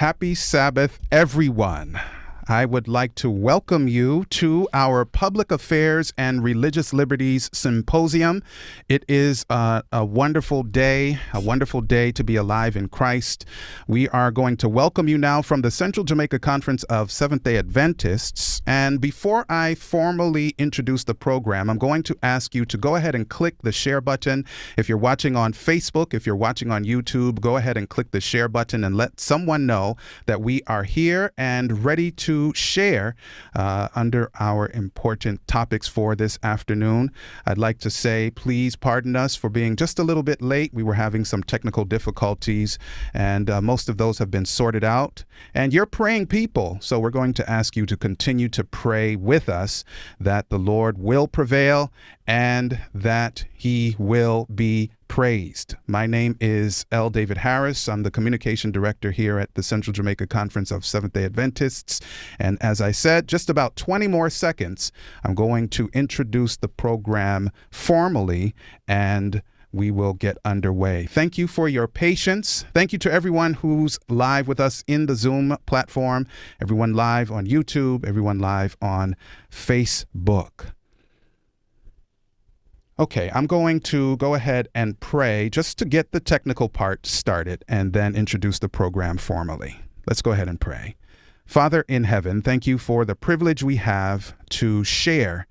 Happy Sabbath, everyone. I would like to welcome you to our Public Affairs and Religious Liberties Symposium. It is a wonderful day to be alive in Christ. We are going to welcome you now from the Central Jamaica Conference of Seventh-day Adventists. And before I formally introduce the program, I'm going to ask you to go ahead and click the share button. If you're watching on Facebook, if you're watching on YouTube, go ahead and click the share button and let someone know that we are here and ready to share under our important topics for this afternoon. I'd like to say, please pardon us for being just a little bit late. We were having some technical difficulties, and most of those have been sorted out. And you're praying people, so we're going to ask you to continue to pray with us that the Lord will prevail and that He will be praised. My name is L. David Harris. I'm the Communication Director here at the Central Jamaica Conference of Seventh-day Adventists. And as I said, just about 20 more seconds, I'm going to introduce the program formally, and we will get underway. Thank you for your patience. Thank you to everyone who's live with us in the Zoom platform, everyone live on YouTube, everyone live on Facebook. Okay, I'm going to go ahead and pray just to get the technical part started and then introduce the program formally. Let's go ahead and pray. Father in heaven, thank you for the privilege we have to share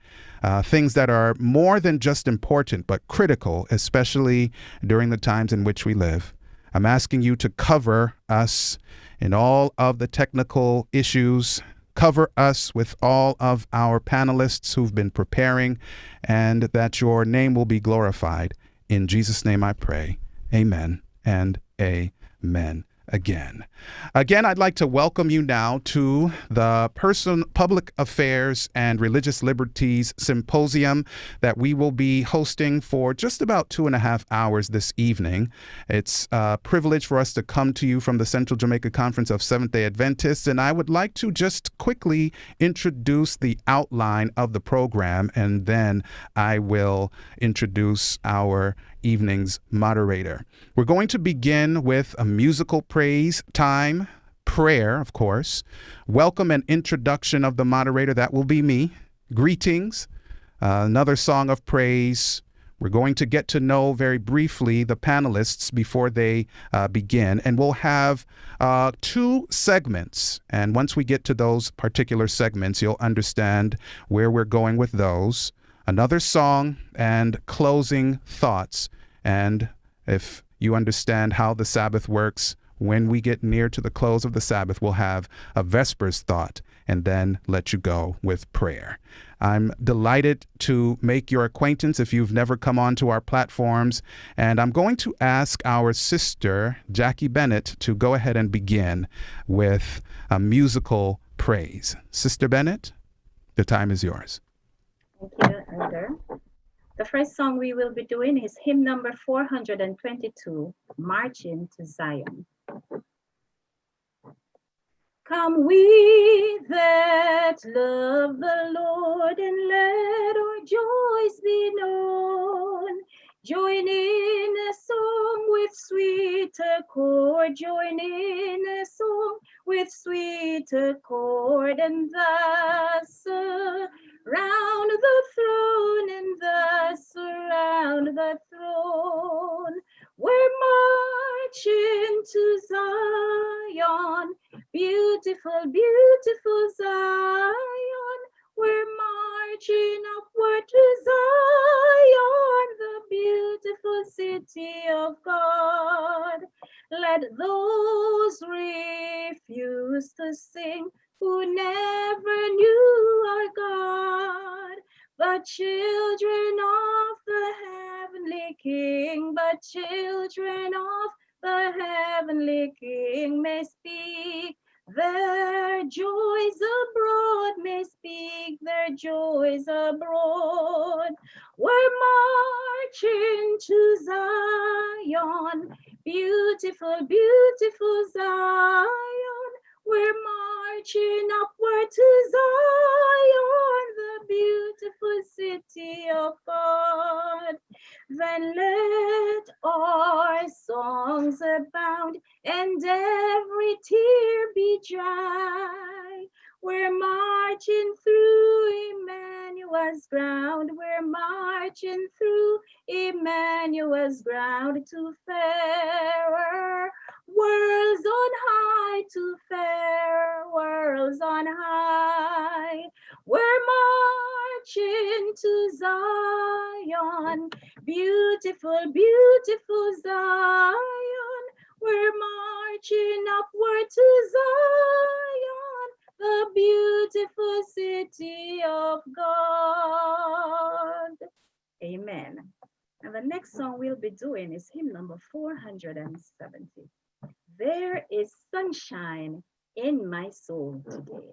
things that are more than just important, but critical, especially during the times in which we live. I'm asking you to cover us in all of the technical issues. Cover us with all of our panelists who've been preparing, and that your name will be glorified. In Jesus' name I pray. Amen and amen. Again, I'd like to welcome you now to the Public Affairs and Religious Liberties Symposium that we will be hosting for just about 2.5 hours this evening. It's a privilege for us to come to you from the Central Jamaica Conference of Seventh-day Adventists, and I would like to just quickly introduce the outline of the program, and then I will introduce our evening's moderator. We're going to begin with a musical praise time, prayer, of course, welcome and introduction of the moderator. That will be me. Greetings, another song of praise. We're going to get to know very briefly the panelists before they begin, and we'll have 2 segments. And once we get to those particular segments, you'll understand where we're going with those. Another song and closing thoughts. And if you understand how the Sabbath works, when we get near to the close of the Sabbath, we'll have a Vespers thought and then let you go with prayer. I'm delighted to make your acquaintance if you've never come onto our platforms. And I'm going to ask our sister, Jackie Bennett, to go ahead and begin with a musical praise. Sister Bennett, the time is yours. Thank you, Elder. The first song we will be doing is hymn number 422, Marching to Zion. Come we that love the Lord, and let our joys be known. Join in a song with sweet accord, join in a song with sweet accord, and thus round the throne, and thus around the throne. We're marching to Zion, beautiful, beautiful Zion. We're marching upward to Zion, the beautiful city of God. Let those refuse to sing who never knew our God, but children of the heavenly King, but children of the heavenly King may speak their joys abroad, may speak their joys abroad. We're marching to Zion, beautiful, beautiful Zion. We're marching upward to Zion, the beautiful city of God. Then let our songs abound and every tear be dry. We're marching through Emmanuel's ground. We're marching through Emmanuel's ground to fairer worlds on high, to fairer worlds on high. We're marching to Zion, beautiful, beautiful Zion. We're marching upward to Zion, the beautiful city of God. Amen. And the next song we'll be doing is hymn number 470. There is sunshine in my soul today.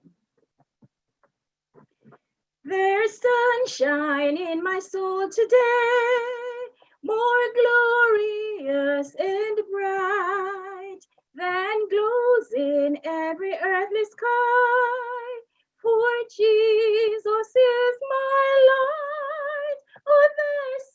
There's sunshine in my soul today, more glorious and bright than glows in every earthly sky. For Jesus is my light. Oh, there's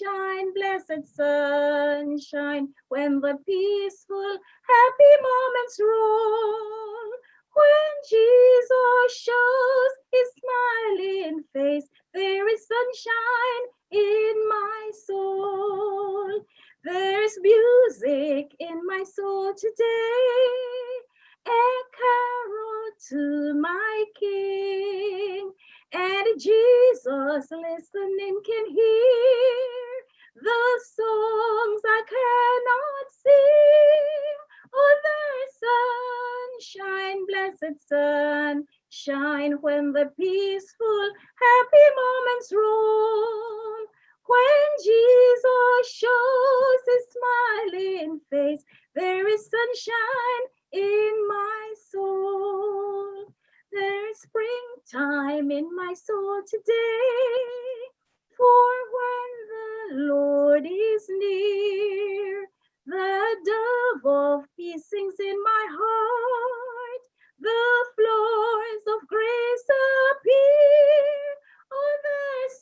sunshine, blessed sunshine, when the peaceful, happy moments roll. When Jesus shows his smiling face, there is sunshine in my soul. There's music in my soul today, a carol to my King. And Jesus listening can hear the songs I cannot sing. Oh, there's sunshine, blessed sunshine, when the peaceful, happy moments roll. When Jesus shows his smiling face, there is sunshine in my soul. There's springtime in my soul today, for when the Lord is near, the dove of peace sings in my heart, the floors of grace appear. Oh, there's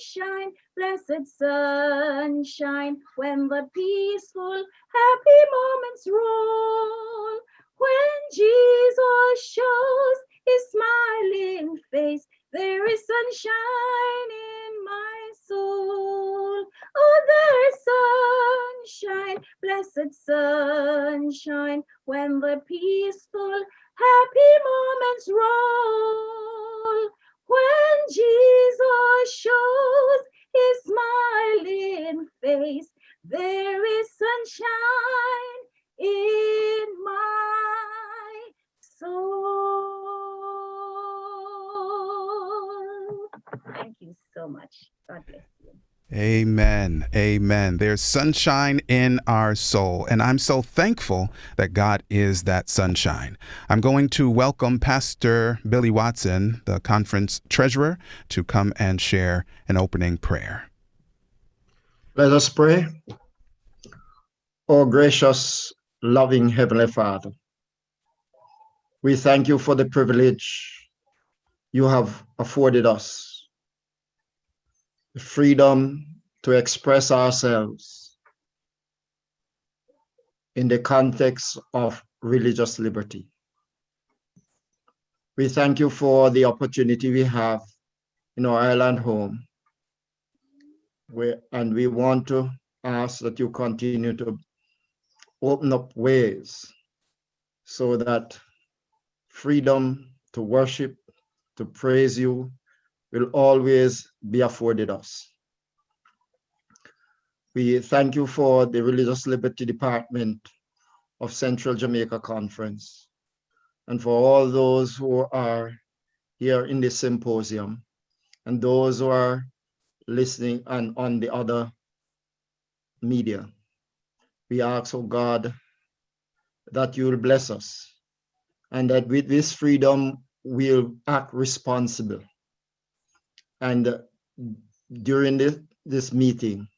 sunshine, blessed sunshine, when the peaceful, happy moments roll. When Jesus shows his smiling face, there is sunshine in my soul. Oh, there's sunshine, blessed sunshine, when the peaceful, happy moments roll. When Jesus shows his smiling face, there is sunshine in my soul. Thank you so much. God bless you. Amen. Amen. There's sunshine in our soul, and I'm so thankful that God is that sunshine. I'm going to welcome Pastor Billy Watson, the conference treasurer, to come and share an opening prayer. Let us pray. Oh, gracious, loving Heavenly Father, we thank you for the privilege you have afforded us, the freedom to express ourselves in the context of religious liberty. We thank you for the opportunity we have in our island home, and we want to ask that you continue to open up ways so that freedom to worship, to praise you, will always be afforded us. We thank you for the Religious Liberty Department of Central Jamaica Conference, and for all those who are here in this symposium, and those who are listening and on the other media. We ask, oh God, that you will bless us, and that with this freedom we'll act responsible. And during this meeting,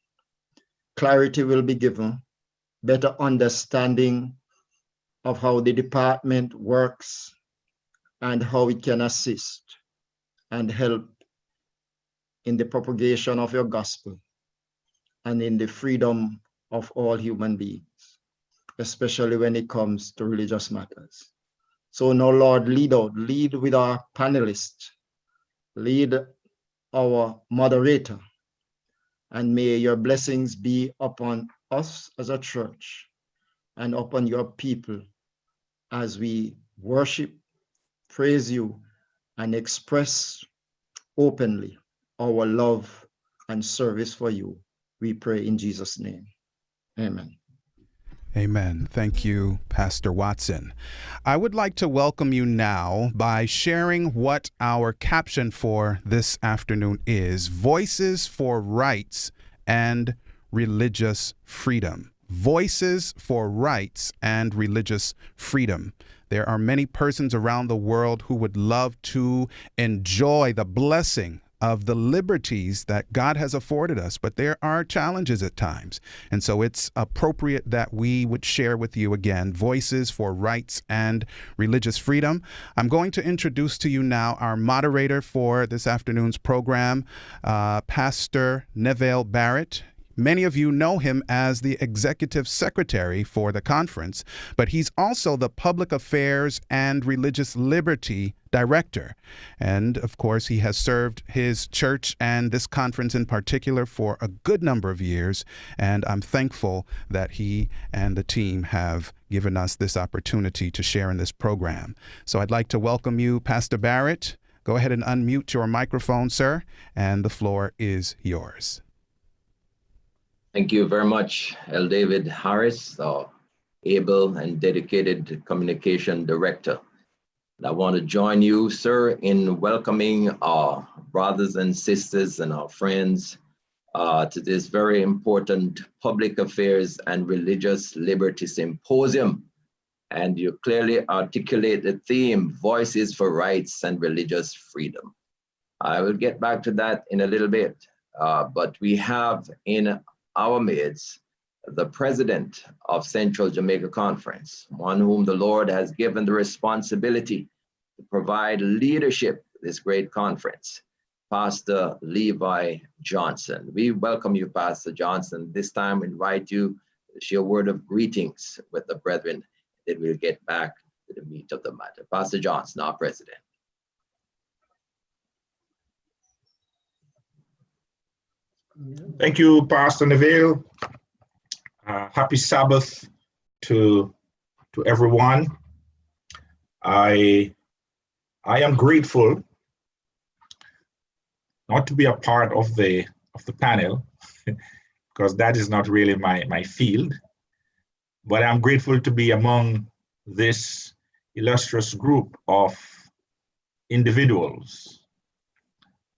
clarity will be given, better understanding of how the department works and how it can assist and help in the propagation of your gospel and in the freedom of all human beings. especially when it comes to religious matters. So now, Lord, lead with our panelists, lead our moderator, and may your blessings be upon us as a church and upon your people as we worship, praise you, and express openly our love and service for you. We pray in Jesus' name. Amen. Amen. Thank you, Pastor Watson. I would like to welcome you now by sharing what our caption for this afternoon is: Voices for Rights and Religious Freedom. Voices for Rights and Religious Freedom. There are many persons around the world who would love to enjoy the blessing of the liberties that God has afforded us, but there are challenges at times. And so it's appropriate that we would share with you again, Voices for Rights and Religious Freedom. I'm going to introduce to you now our moderator for this afternoon's program, Pastor Neville Barrett. Many of you know him as the executive secretary for the conference, but he's also the public affairs and religious liberty director. And of course, he has served his church and this conference in particular for a good number of years. And I'm thankful that he and the team have given us this opportunity to share in this program. So I'd like to welcome you, Pastor Barrett. Go ahead and unmute your microphone, sir, and the floor is yours. Thank you very much, L. David Harris, our able and dedicated communication director. And I want to join you, sir, in welcoming our brothers and sisters and our friends to this very important public affairs and religious liberty symposium. And you clearly articulate the theme, Voices for Rights and Religious Freedom. I will get back to that in a little bit, but we have in our midst the president of Central Jamaica Conference, one whom the Lord has given the responsibility to provide leadership to this great conference, Pastor Levi Johnson. We welcome you, Pastor Johnson. This time we invite you to share a word of greetings with the brethren, then we'll get back to the meat of the matter. Pastor Johnson, our president. Thank you, Pastor Neville. Happy Sabbath to everyone. I am grateful not to be a part of the panel because that is not really my field, but I'm grateful to be among this illustrious group of individuals.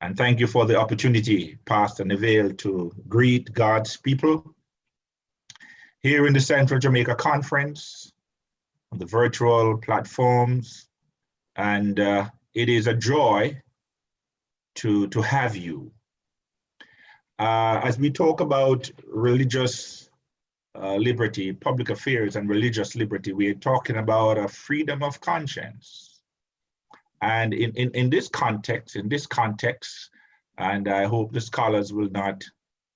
And thank you for the opportunity, Pastor Neville, to greet God's people here in the Central Jamaica Conference, on the virtual platforms. And it is a joy to have you. As we talk about religious liberty, public affairs and religious liberty, we are talking about a freedom of conscience. And in this context, and I hope the scholars will not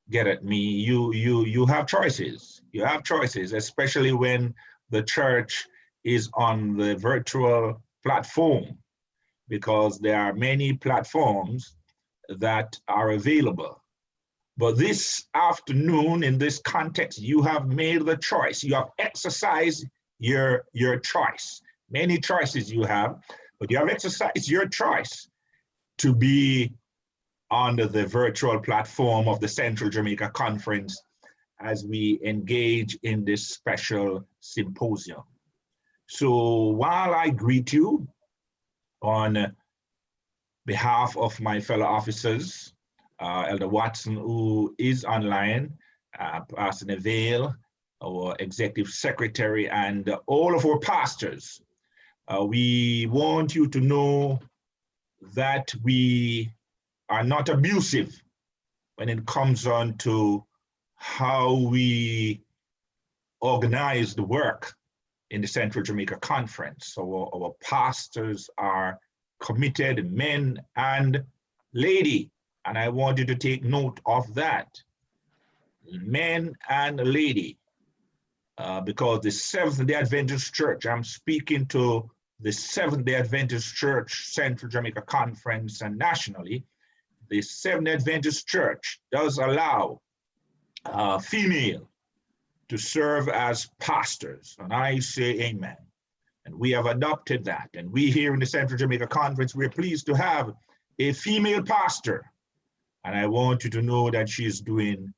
get at me, you have choices. You have choices, especially when the church is on the virtual platform, because there are many platforms that are available. But this afternoon, in this context, you have made the choice. You have exercised your choice. Many choices you have, but you have exercised your choice to be on the virtual platform of the Central Jamaica Conference as we engage in this special symposium. So while I greet you on behalf of my fellow officers, Elder Watson, who is online, Pastor Neville, our executive secretary, and all of our pastors, we want you to know that we are not abusive when it comes on to how we organize the work in the Central Jamaica Conference. So our pastors are committed men and lady, and I want you to take note of that. Men and lady. because the Seventh-day Adventist Church, I'm speaking to the Seventh-day Adventist Church, Central Jamaica Conference, and nationally, the Seventh-day Adventist Church does allow female to serve as pastors, and I say amen. And we have adopted that. And we here in the Central Jamaica Conference, we're pleased to have a female pastor. And I want you to know that she's doing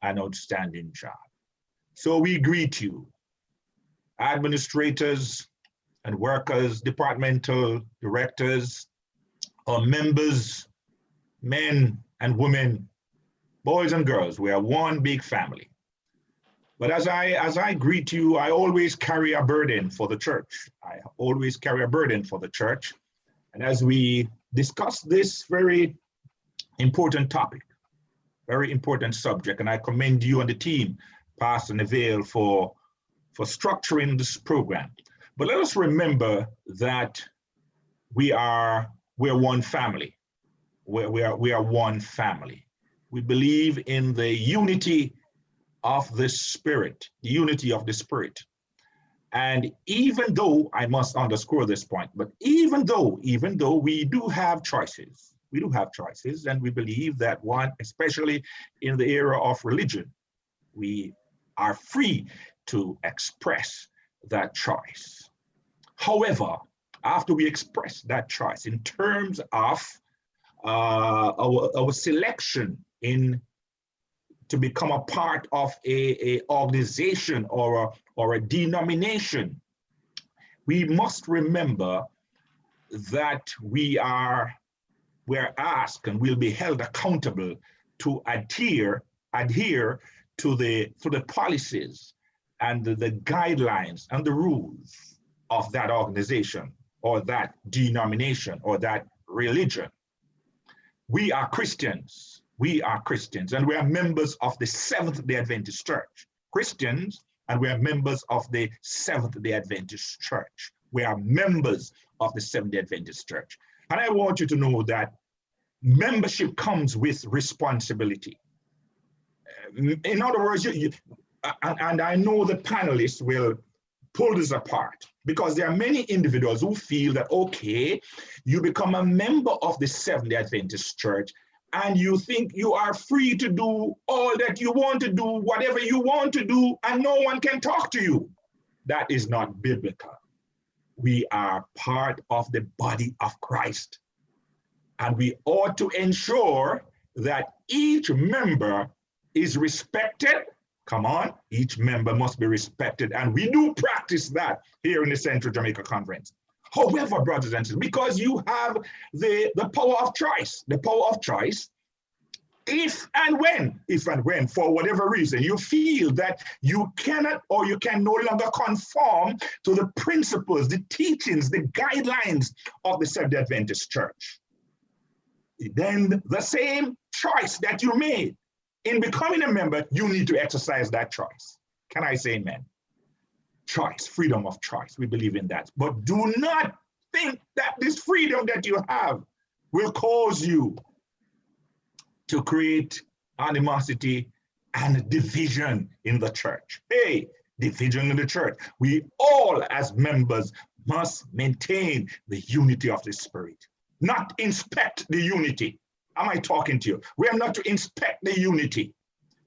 an outstanding job. So we greet you, administrators and workers, departmental directors, our members, men and women, boys and girls. We are one big family. But as I greet you, I always carry a burden for the church. I always carry a burden for the church. And as we discuss this very important topic, very important subject, and I commend you and the team, Pastor Neville, for structuring this program. But let us remember that we're one family. We are one family. We believe in the unity of the Spirit, the unity of the Spirit. And even though, I must underscore this point, but even though we do have choices, and we believe that one, especially in the era of religion, we are free to express that choice. However, after we express that choice in terms of our selection to become a part of a organization or a denomination, we must remember that we're asked and will be held accountable to adhere to the policies and the guidelines and the rules of that organization or that denomination or that religion. We are Christians. And we are members of the Seventh-day Adventist Church. Christians, and we are members of the Seventh-day Adventist Church. We are members of the Seventh-day Adventist Church. And I want you to know that membership comes with responsibility. In other words, and I know the panelists will pull this apart, because there are many individuals who feel that, okay, you become a member of the Seventh-day Adventist Church, and you think you are free to do all that you want to do, whatever you want to do, and no one can talk to you. That is not biblical. We are part of the body of Christ. And we ought to ensure that each member is respected. Come on, each member must be respected. And we do practice that here in the Central Jamaica Conference. However, brothers and sisters, because you have the power of choice, if and when, for whatever reason, you feel that you cannot or you can no longer conform to the principles, the teachings, the guidelines of the Seventh-day Adventist Church, then the same choice that you made in becoming a member, you need to exercise that choice. Can I say amen? Choice, freedom of choice. We believe in that. But do not think that this freedom that you have will cause you to create animosity and division in the church. Hey, division in the church. We all as members must maintain the unity of the Spirit, not inspect the unity. Am I talking to you? We are not to inspect the unity.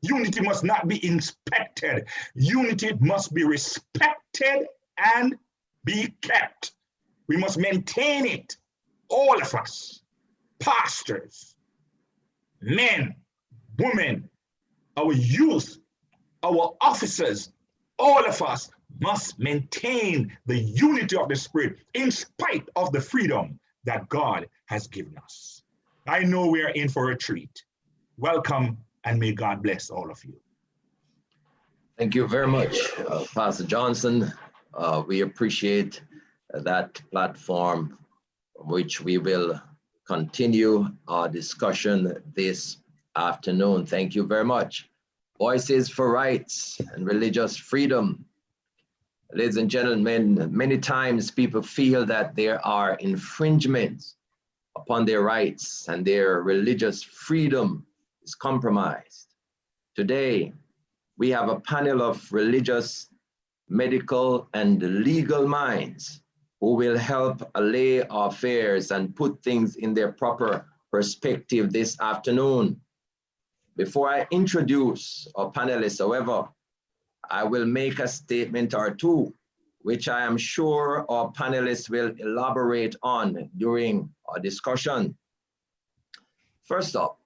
Unity must not be inspected. Unity must be respected and be kept. We must maintain it. All of us, pastors, men, women, our youth, our officers, all of us must maintain the unity of the Spirit in spite of the freedom that God has given us. I know we are in for a treat. Welcome, and may God bless all of you. Thank you very much, Pastor Johnson. We appreciate that platform, which we will continue our discussion this afternoon. Thank you very much. Voices for Rights and Religious Freedom. Ladies and gentlemen, many times people feel that there are infringements upon their rights and their religious freedom is compromised. Today, we have a panel of religious medical, and legal minds who will help allay our fears and put things in their proper perspective this afternoon. Before I introduce our panelists, however, I will make a statement or two, which I am sure our panelists will elaborate on during our discussion. First up,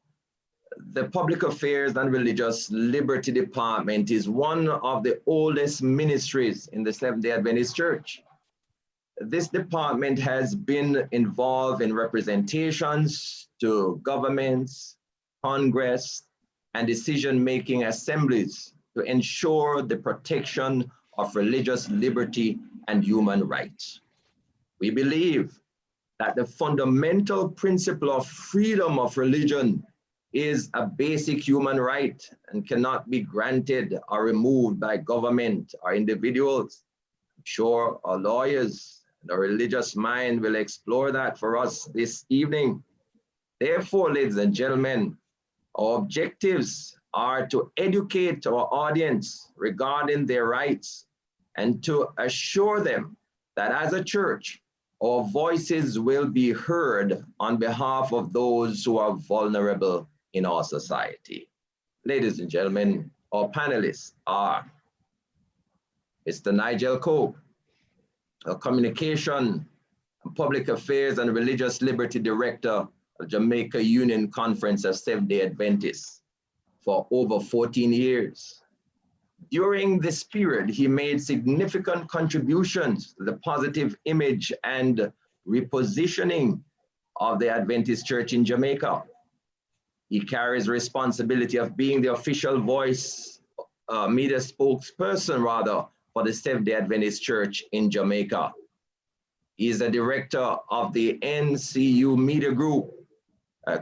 the Public Affairs and Religious Liberty Department is one of the oldest ministries in the Seventh-day Adventist Church. This department has been involved in representations to governments, Congress, and decision-making assemblies to ensure the protection of religious liberty and human rights. We believe that the fundamental principle of freedom of religion is a basic human right and cannot be granted or removed by government or individuals. I'm sure our lawyers and our religious mind will explore that for us this evening. Therefore, ladies and gentlemen, our objectives are to educate our audience regarding their rights and to assure them that as a church, our voices will be heard on behalf of those who are vulnerable in our society. Ladies and gentlemen, our panelists are Mr. Nigel Cope, a Communication, Public Affairs and Religious Liberty Director of Jamaica Union Conference of Seventh-day Adventists for over 14 years. During this period, he made significant contributions to the positive image and repositioning of the Adventist Church in Jamaica. He carries responsibility of being the official voice, media spokesperson rather, for the Seventh-day Adventist Church in Jamaica. He is the director of the NCU Media Group,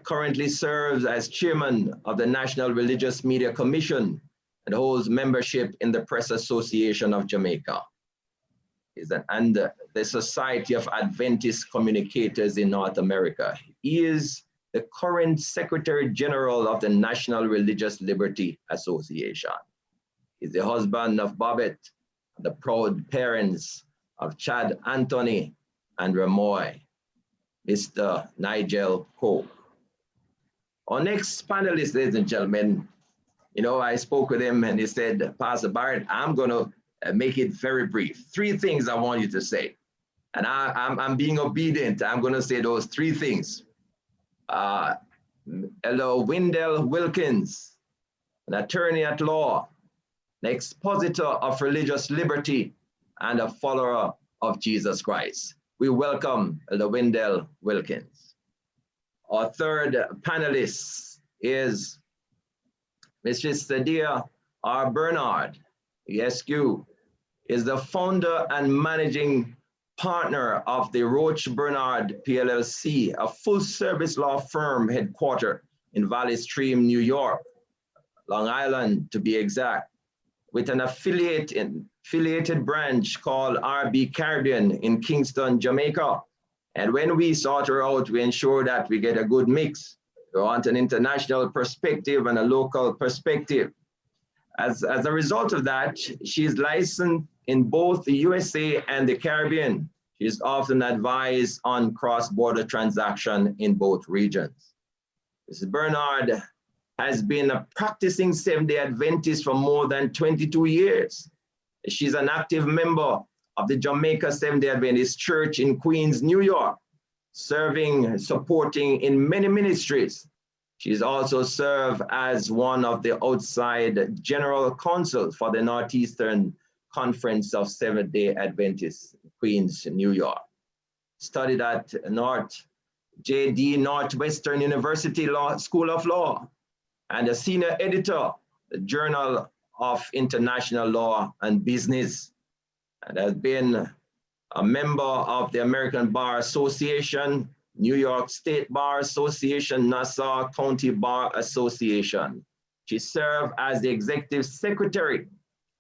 currently serves as chairman of the National Religious Media Commission, and holds membership in the Press Association of Jamaica. And the Society of Adventist Communicators in North America. He is the current Secretary General of the National Religious Liberty Association. He's the husband of Bobette, the proud parents of Chad Anthony and Ramoy, Mr. Nigel Cope. Our next panelist, ladies and gentlemen, you know, I spoke with him and he said, Pastor Barrett, I'm gonna make it very brief. 3 things I want you to say. And I'm being obedient. I'm gonna say those 3 things. Hello, Wendell Wilkins, an attorney at law, an expositor of religious liberty, and a follower of Jesus Christ. We welcome Elder Wendell Wilkins. Our third panelist is Mrs. Sadia R. Bernard, ESQ, is the founder and managing partner of the Roach Bernard PLLC, a full-service law firm headquartered in Valley Stream, New York, Long Island to be exact, with an affiliated branch called RB Caribbean in Kingston, Jamaica. And when we sort her out, we ensure that we get a good mix. We want an international perspective and a local perspective. As a result of that, she's licensed in both the USA and the Caribbean. She's often advised on cross-border transaction in both regions. Mrs. Bernard has been a practicing Seventh-day Adventist for more than 22 years. She's an active member of the Jamaica Seventh-day Adventist Church in Queens, New York, supporting in many ministries. She's also served as one of the outside general counsel for the Northeastern Conference of Seventh-day Adventists, Queens, New York. Studied at JD Northwestern University School of Law, and a senior editor, the Journal of International Law and Business, and has been a member of the American Bar Association, New York State Bar Association, Nassau County Bar Association. She served as the executive secretary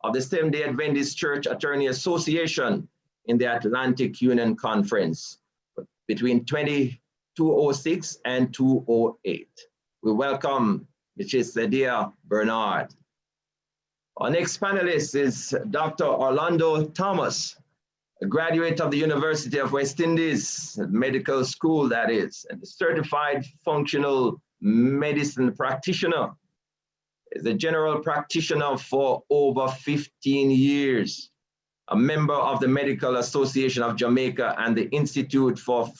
of the Seventh-day Adventist Church Attorney Association in the Atlantic Union Conference between 2006 and 2008. We welcome Mrs. Sadia Bernard. Our next panelist is Dr. Orlando Thomas, a graduate of the University of West Indies, medical school that is, and a certified functional medicine practitioner. Is a general practitioner for over 15 years, a member of the Medical Association of Jamaica and the Institute for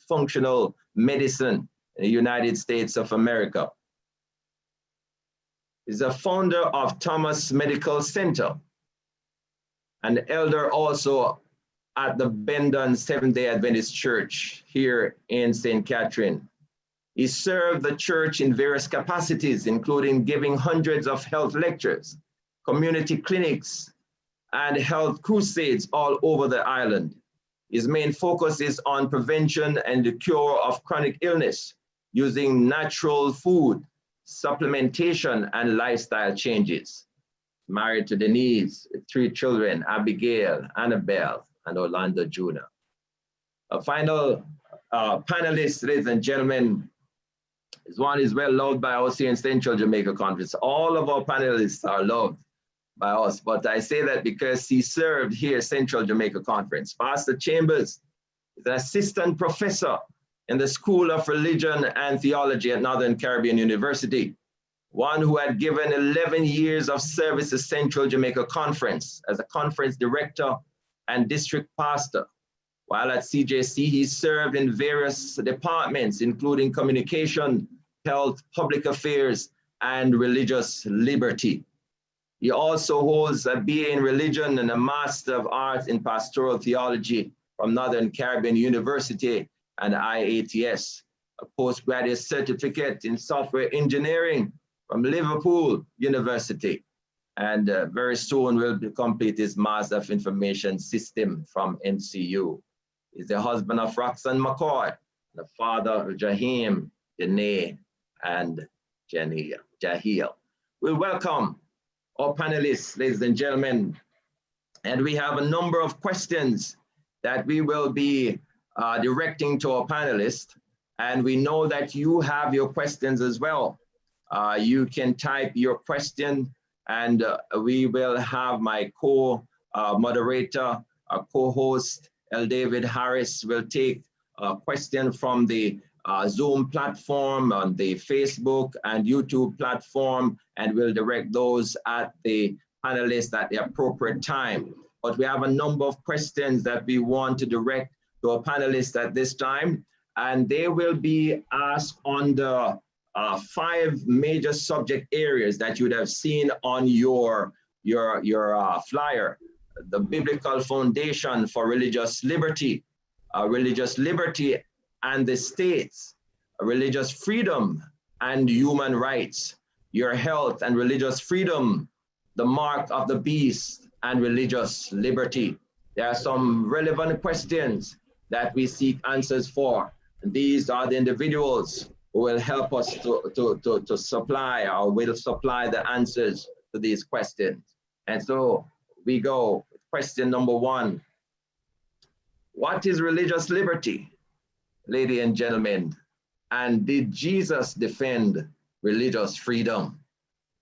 Functional Medicine in the United States of America. Is a founder of Thomas Medical Center, an elder also at the Bendon Seventh-day Adventist Church here in St. Catherine. He served the church in various capacities, including giving hundreds of health lectures, community clinics, and health crusades all over the island. His main focus is on prevention and the cure of chronic illness using natural food, supplementation, and lifestyle changes. Married to Denise, 3 children, Abigail, Annabelle, and Orlando Jr. A final panelist, ladies and gentlemen, is one is well loved by us here in Central Jamaica Conference. All of our panelists are loved by us, but I say that because he served here Central Jamaica Conference. Pastor Chambers is an assistant professor in the School of Religion and Theology at Northern Caribbean University, one who had given 11 years of service to Central Jamaica Conference as a conference director and district pastor. While at CJC, he served in various departments, including communication, health, public affairs, and religious liberty. He also holds a BA in religion and a Master of Arts in pastoral theology from Northern Caribbean University and IATS, a postgraduate certificate in software engineering from Liverpool University, and very soon will complete his Master of Information System from NCU. He's the husband of Roxanne McCoy, the father of Jaheim, Danae, and Jahiel. We'll welcome our panelists, ladies and gentlemen, and we have a number of questions that we will be directing to our panelists, and we know that you have your questions as well. You can type your question, and we will have my co-moderator, co-host, David Harris, will take a question from the Zoom platform, on the Facebook and YouTube platform, and we'll direct those at the panelists at the appropriate time. But we have a number of questions that we want to direct to our panelists at this time, and they will be asked on the 5 major subject areas that you would have seen on your flyer. The biblical foundation for religious liberty and the states, religious freedom and human rights, your health and religious freedom, the mark of the beast and religious liberty. There are some relevant questions that we seek answers for. And these are the individuals who will help us to supply, or will supply the answers to these questions. And so we go with question number 1. What is religious liberty, ladies and gentlemen? And did Jesus defend religious freedom?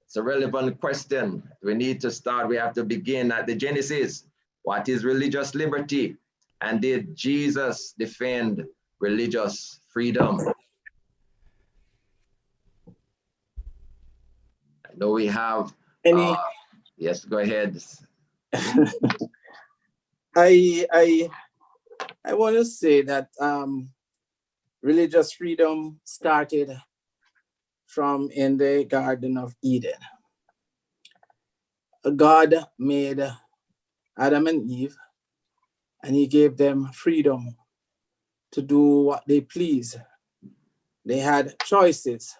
It's a relevant question. We need to start, we have to begin at the Genesis. What is religious liberty? And did Jesus defend religious freedom? I know we have, yes, go ahead. I want to say that religious freedom started from in the Garden of Eden. God made Adam and Eve, and he gave them freedom to do what they please. They had choices.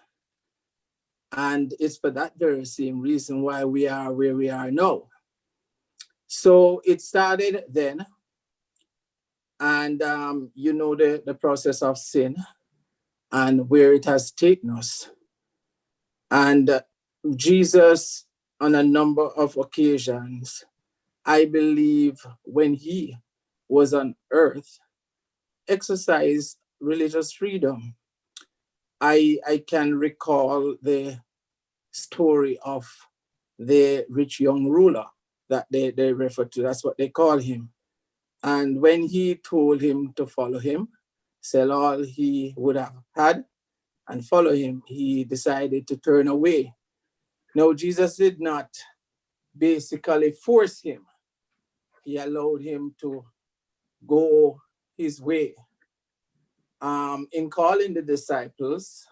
And it's for that very same reason why we are where we are now. So it started then. And you know the process of sin and where it has taken us. And Jesus, on a number of occasions, I believe when he was on earth, exercised religious freedom. I can recall the story of the rich young ruler that they refer to. That's what they call him. And when he told him to follow him, sell all he would have had and follow him, he decided to turn away. Now, Jesus did not basically force him. He allowed him to go his way. In calling the disciples,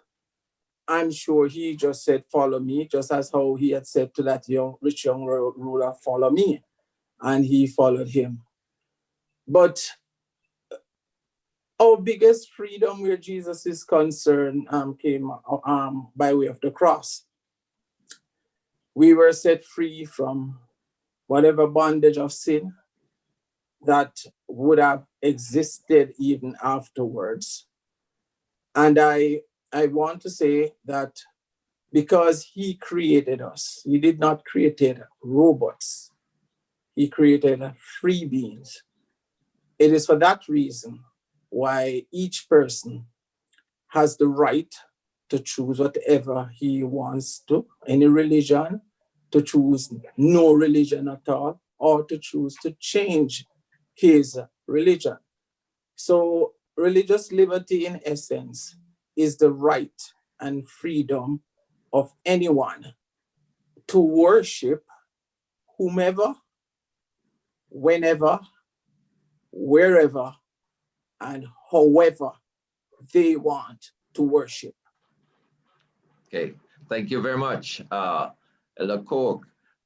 I'm sure he just said, follow me, just as how he had said to that rich young ruler, follow me. And he followed him. But our biggest freedom where Jesus is concerned came by way of the cross. We were set free from whatever bondage of sin that would have existed even afterwards. And I want to say that because he created us, he did not create robots. He created free beings. It is for that reason why each person has the right to choose whatever he wants to, any religion, to choose no religion at all, or to choose to change his religion. So religious liberty in essence is the right and freedom of anyone to worship whomever, whenever, wherever, and however they want to worship. Okay, thank you very much, Elder Cook.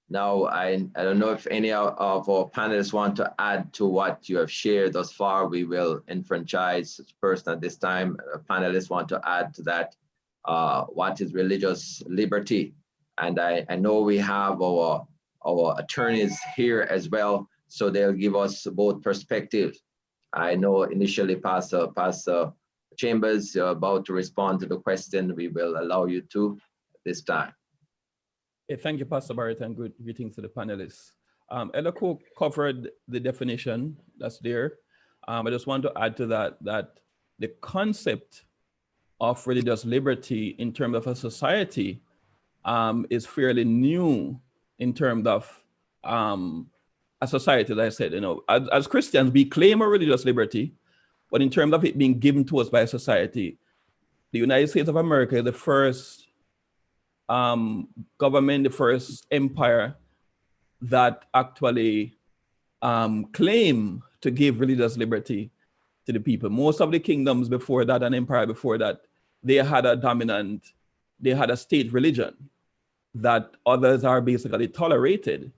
Now, I don't know if any of our panelists want to add to what you have shared thus far. We will enfranchise such person at this time. Panelists want to add to that. What is religious liberty? And I know we have our attorneys here as well, so they'll give us both perspectives. I know initially Pastor Chambers, you're about to respond to the question. We will allow you to this time. Thank you, Pastor Barrett, and greetings to the panelists. Elder Cook covered the definition that's there. I just want to add to that the concept of religious liberty in terms of a society is fairly new in terms of a society, as I said. As Christians, we claim a religious liberty, but in terms of it being given to us by society, the United States of America is the first government, the first empire that actually claim to give religious liberty to the people. Most of the kingdoms before that, and empire before that, they had a state religion that others are basically tolerated.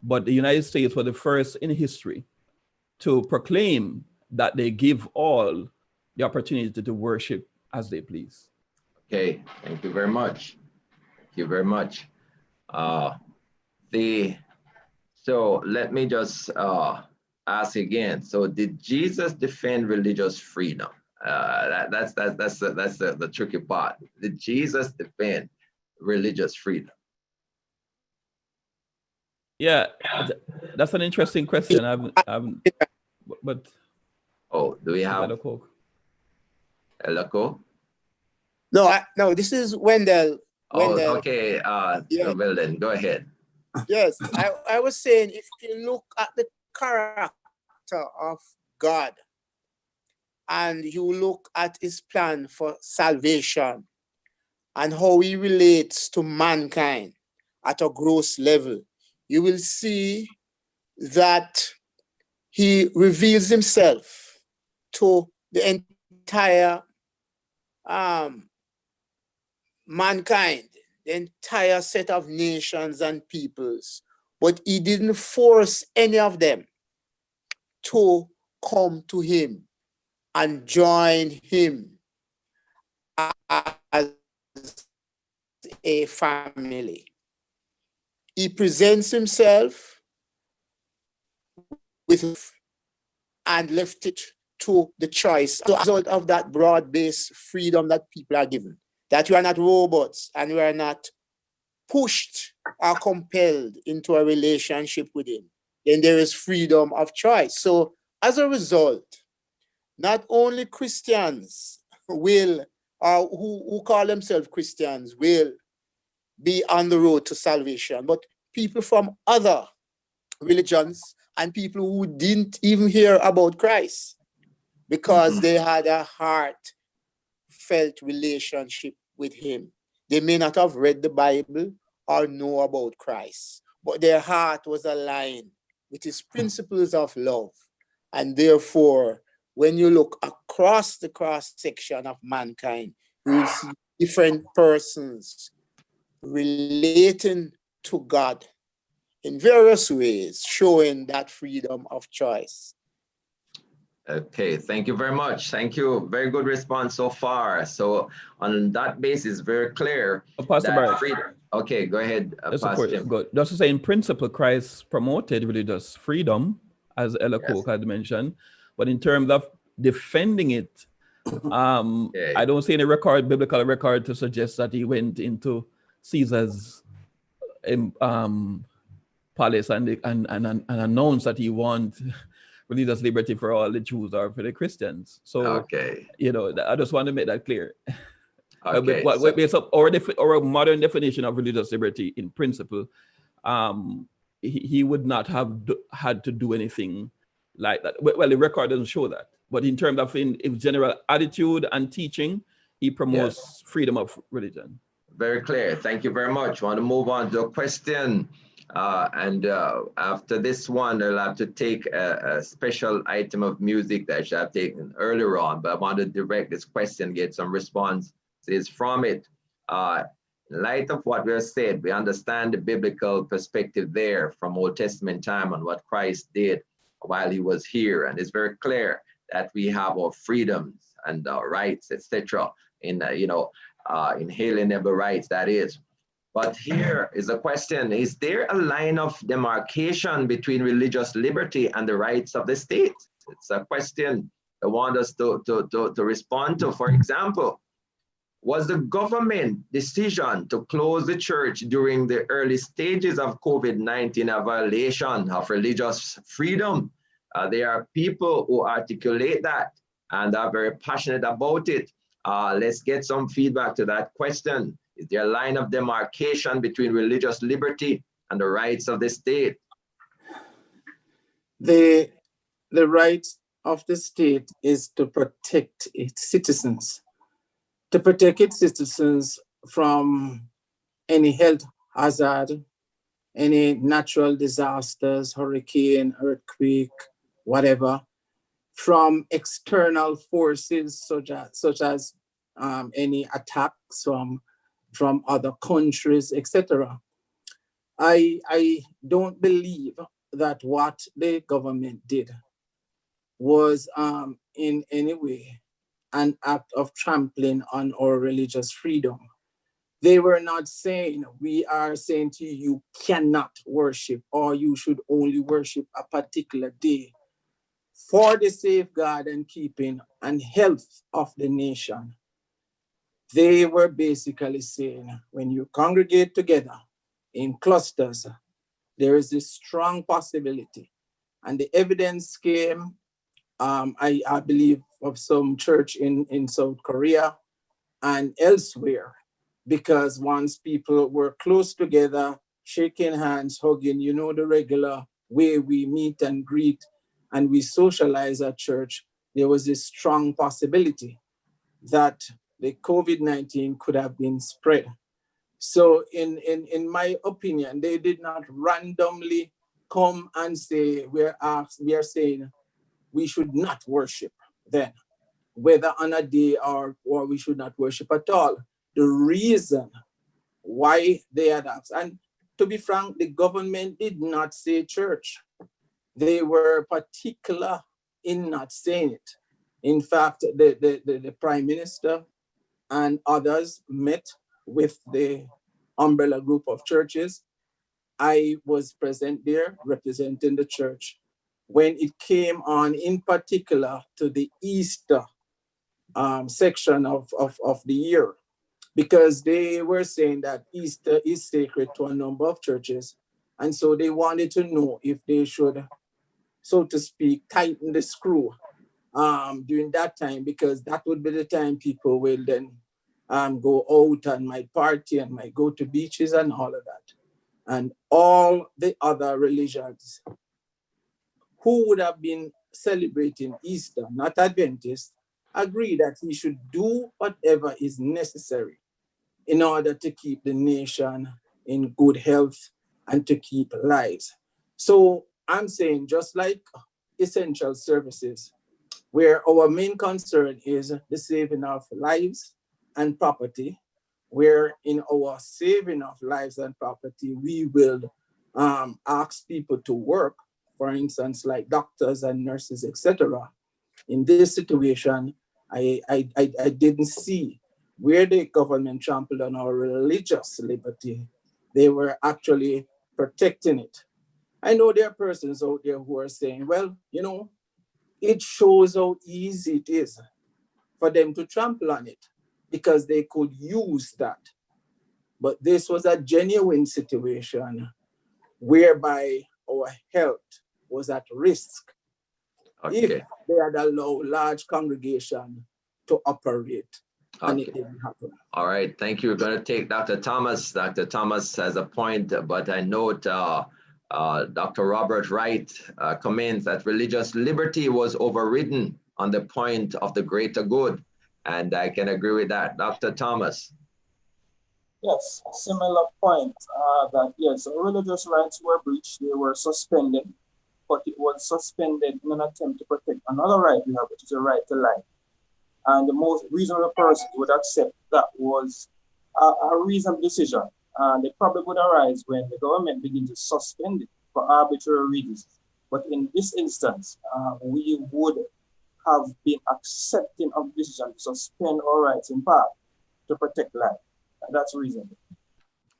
But the United States were the first in history to proclaim that they give all the opportunity to worship as they please. Okay, thank you very much. Thank you very much. So let me just ask again. So did Jesus defend religious freedom? That's the tricky part. Did Jesus defend religious freedom? Yeah, that's an interesting question. But oh, do we have Elako? No, this is Wendell. Oh, okay. Yeah. Well then, go ahead. Yes, I was saying, if you look at the character of God and you look at his plan for salvation and how he relates to mankind at a gross level, you will see that he reveals himself to the entire mankind, the entire set of nations and peoples, but he didn't force any of them to come to him and join him as a family. He presents himself with and left it to the choice. As a result of that broad-based freedom that people are given, that we are not robots and we are not pushed or compelled into a relationship with him, then there is freedom of choice. So as a result, not only Christians will, or who call themselves Christians, will be on the road to salvation, but people from other religions and people who didn't even hear about Christ because they had a heartfelt relationship with him. They may not have read the Bible or know about Christ, but their heart was aligned with his principles of love. And therefore, when you look across the cross-section of mankind, you will see different persons relating to God in various ways, showing that freedom of choice. Okay, thank you very much. Thank you. Very good response so far. So on that basis, very clear. Pastor Barrett. Okay, go ahead, Pastor Tim. Good. Just to say, in principle, Christ promoted religious freedom, as Ella Cook had mentioned, but in terms of defending it, I don't see any biblical record to suggest that he went into Caesar's palace and announced that he wants religious liberty for all the Jews or for the Christians. So, you know, I just want to make that clear. Okay. Based on our modern definition of religious liberty in principle, he would not have had to do anything like that. Well, the record doesn't show that. But in terms of in general attitude and teaching, he promotes freedom of religion. Very clear. Thank you very much. Want to move on to a question. After this one, I'll have to take a special item of music that I should have taken earlier on, but I want to direct this question, get some responses from it. In light of what we have said, we understand the biblical perspective there from Old Testament time on what Christ did while he was here. And it's very clear that we have our freedoms and our rights, etc. in, inalienable rights, that is. But here is a question: is there a line of demarcation between religious liberty and the rights of the state? It's a question I want us to respond to. For example, was the government decision to close the church during the early stages of COVID-19 a violation of religious freedom? There are people who articulate that and are very passionate about it. Let's get some feedback to that question. Is there a line of demarcation between religious liberty and the rights of the state? The rights of the state is to protect its citizens, from any health hazard, any natural disasters, hurricane, earthquake, whatever, from external forces such as any attacks from other countries, etc. I don't believe that what the government did was in any way an act of trampling on our religious freedom. They were not saying, we are saying to you, you cannot worship, or you should only worship a particular day for the safeguard and keeping and health of the nation. They were basically saying, when you congregate together in clusters, there is a strong possibility. And the evidence came, I believe, of some church in South Korea and elsewhere, because once people were close together, shaking hands, hugging, the regular way we meet and greet and we socialize at church, there was a strong possibility that the COVID-19 could have been spread. So in my opinion, they did not randomly come and say, we are saying we should not worship then, whether on a day or we should not worship at all. The reason why they had asked, and to be frank, the government did not say church. They were particular in not saying it. In fact, the Prime Minister and others met with the umbrella group of churches. I was present there representing the church when it came on, in particular, to the Easter section of the year, because they were saying that Easter is sacred to a number of churches. And so they wanted to know if they should, so to speak, tighten the screw during that time, because that would be the time people will then go out and might party and might go to beaches and all of that. and all the other religions who would have been celebrating Easter, not Adventists, agree that he should do whatever is necessary in order to keep the nation in good health and to keep lives. So I'm saying, just like essential services, where our main concern is the saving of lives and property, where in our saving of lives and property, we will ask people to work, for instance, like doctors and nurses, etc. In this situation, I didn't see where the government trampled on our religious liberty. They were actually protecting it. I know there are persons out there who are saying, well, you know, it shows how easy it is for them to trample on it because they could use that. But this was a genuine situation whereby our health was at risk if Okay. they had allowed large congregation to operate, and it Okay. didn't happen. All right. Thank you. We're going to take Dr. Thomas. Dr. Thomas has a point, but I note Dr. Robert Wright comments that religious liberty was overridden on the point of the greater good. And I can agree with that. Dr. Thomas. Yes, a similar point that yes, religious rights were breached, they were suspended, but it was suspended in an attempt to protect another right we have, which is the right to life. And the most reasonable person would accept that was a reasonable decision. And it probably would arise when the government begins to suspend it for arbitrary reasons. But in this instance, we would have been accepting of the decision to suspend our rights in part to protect life. That's reasonable.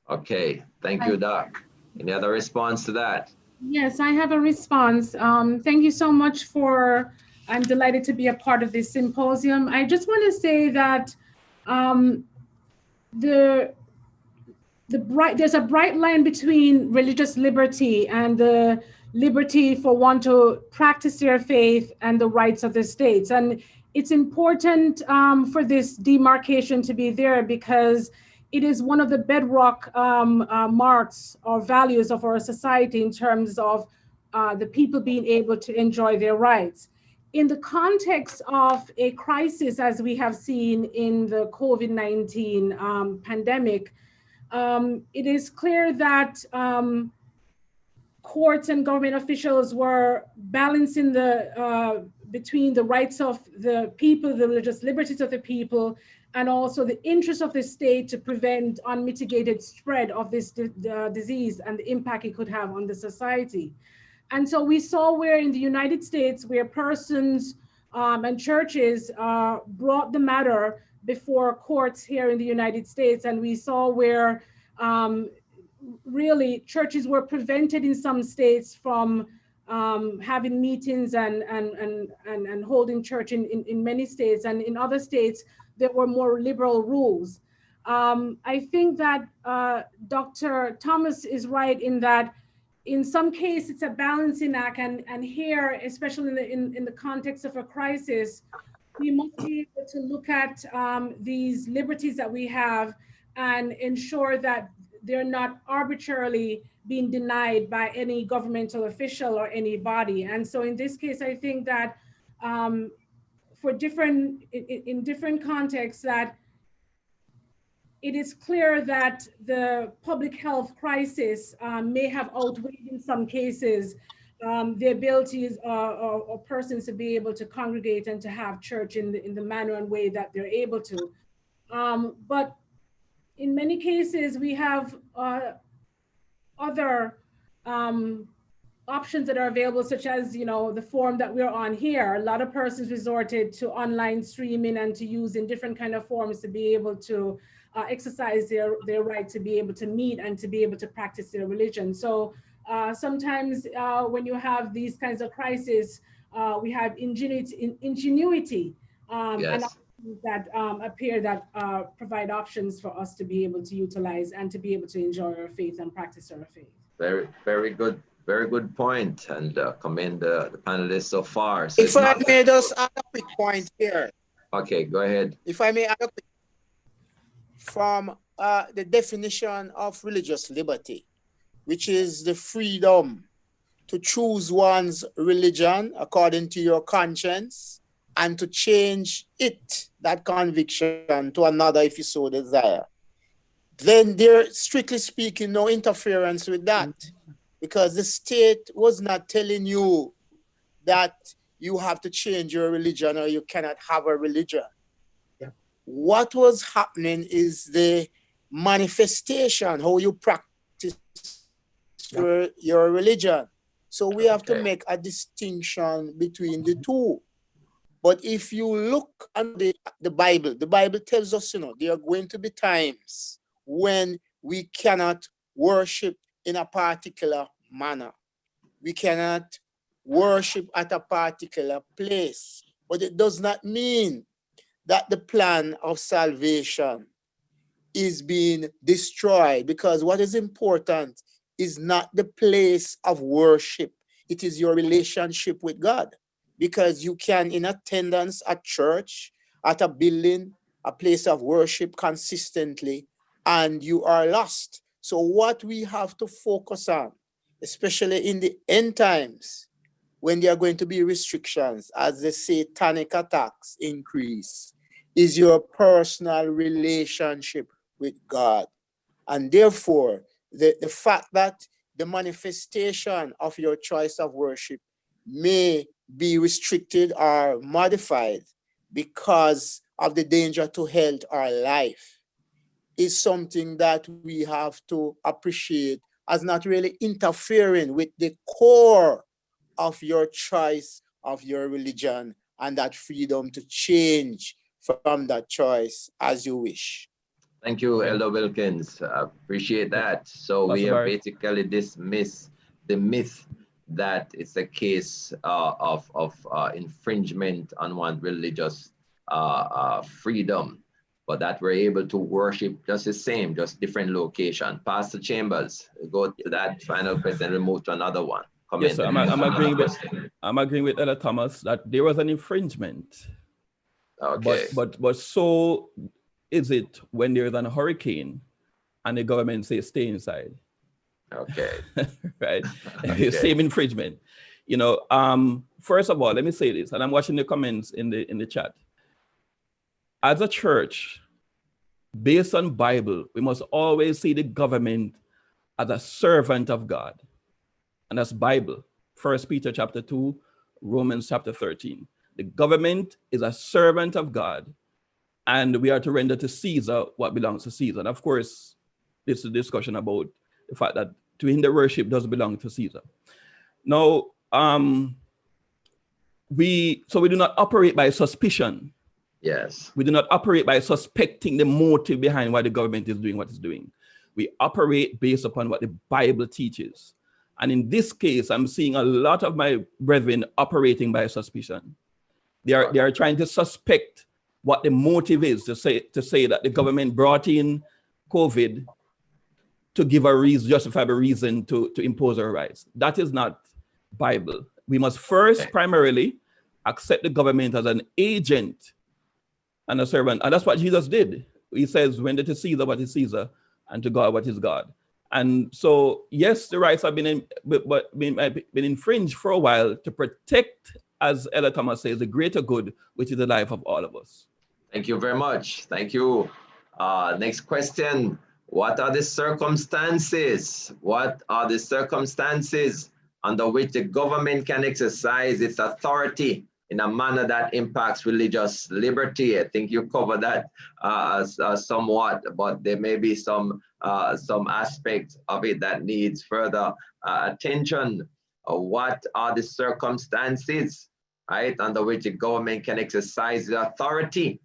Okay. Thank you, Doc. Any other response to that? Yes, I have a response. Thank you so much for, I'm delighted to be a part of this symposium. I just want to say that there's a bright line between religious liberty and the liberty for one to practice their faith and the rights of the states. And it's important for this demarcation to be there because it is one of the bedrock marks or values of our society in terms of the people being able to enjoy their rights. In the context of a crisis, as we have seen in the COVID-19 pandemic, it is clear that courts and government officials were balancing between the rights of the people, the religious liberties of the people, and also the interest of the state to prevent unmitigated spread of this disease and the impact it could have on the society. And so we saw where in the United States, where persons and churches brought the matter before courts here in the United States, and we saw where really churches were prevented in some states from having meetings and holding church in many states, and in other states there were more liberal rules. I think that Dr. Thomas is right in that in some cases it's a balancing act, and here, especially in the context of a crisis, we must be able to look at these liberties that we have and ensure that they're not arbitrarily being denied by any governmental official or any body. And so in this case, I think that for in different contexts, that it is clear that the public health crisis may have outweighed in some cases the abilities of persons to be able to congregate and to have church in the manner and way that they're able to. But in many cases, we have other options that are available, such as, you know, the forum that we're on here. A lot of persons resorted to online streaming and to use in different kind of forms to be able to exercise their right to be able to meet and to be able to practice their religion. So sometimes when you have these kinds of crises, we have ingenuity and that appear that provide options for us to be able to utilize and to be able to enjoy our faith and practice our faith. Very good point, and commend the panelists so far. So if I may just add a quick point here. Okay, go ahead. If I may add a quick, from the definition of religious liberty, which is the freedom to choose one's religion according to your conscience and to change it, that conviction, to another if you so desire, then there, strictly speaking, no interference with that, because the state was not telling you that you have to change your religion or you cannot have a religion. Yeah. What was happening is the manifestation, how you practice your religion. So we have to make a distinction between the two. But if you look at the Bible tells us, there are going to be times when we cannot worship in a particular manner. We cannot worship at a particular place. But it does not mean that the plan of salvation is being destroyed, because what is important is not the place of worship. It is your relationship with God, because you can, in attendance at church, at a building, a place of worship consistently, and you are lost. So what we have to focus on, especially in the end times, when there are going to be restrictions as the satanic attacks increase, is your personal relationship with God. And therefore, the fact that the manifestation of your choice of worship may be restricted or modified because of the danger to health or life is something that we have to appreciate as not really interfering with the core of your choice of your religion and that freedom to change from that choice as you wish. Thank you, Elder Wilkins. I appreciate that. So we have basically dismissed the myth that it's a case of infringement on one's religious freedom, but that we're able to worship just the same, just different location. Pastor Chambers, go to that final question and move to another one. Yes, sir. I'm agreeing with Elder Thomas that there was an infringement. Okay. But so is it when there's an hurricane and the government says stay inside. Okay. Right? Okay. Same infringement. First of all, let me say this, and I'm watching the comments in the chat. As a church, based on Bible, we must always see the government as a servant of God. And that's Bible. 1 Peter chapter 2, Romans chapter 13. The government is a servant of God, and we are to render to Caesar what belongs to Caesar. And of course, this is a discussion about the fact that to hinder worship does belong to Caesar. Now, we do not operate by suspicion. Yes. We do not operate by suspecting the motive behind why the government is doing what it's doing. We operate based upon what the Bible teaches. And in this case, I'm seeing a lot of my brethren operating by suspicion. They are trying to suspect what the motive is to say that the government brought in COVID to give a reason, justifiable reason to impose our rights. That is not Bible. We must first primarily accept the government as an agent and a servant. And that's what Jesus did. He says, render to Caesar what is Caesar and to God what is God. And so, yes, the rights have been infringed for a while to protect, as Elder Thomas says, the greater good, which is the life of all of us. Thank you very much. Thank you. Next question. What are the circumstances? What are the circumstances under which the government can exercise its authority in a manner that impacts religious liberty? I think you covered that somewhat, but there may be some aspect of it that needs further attention. What are the circumstances, right, under which the government can exercise the authority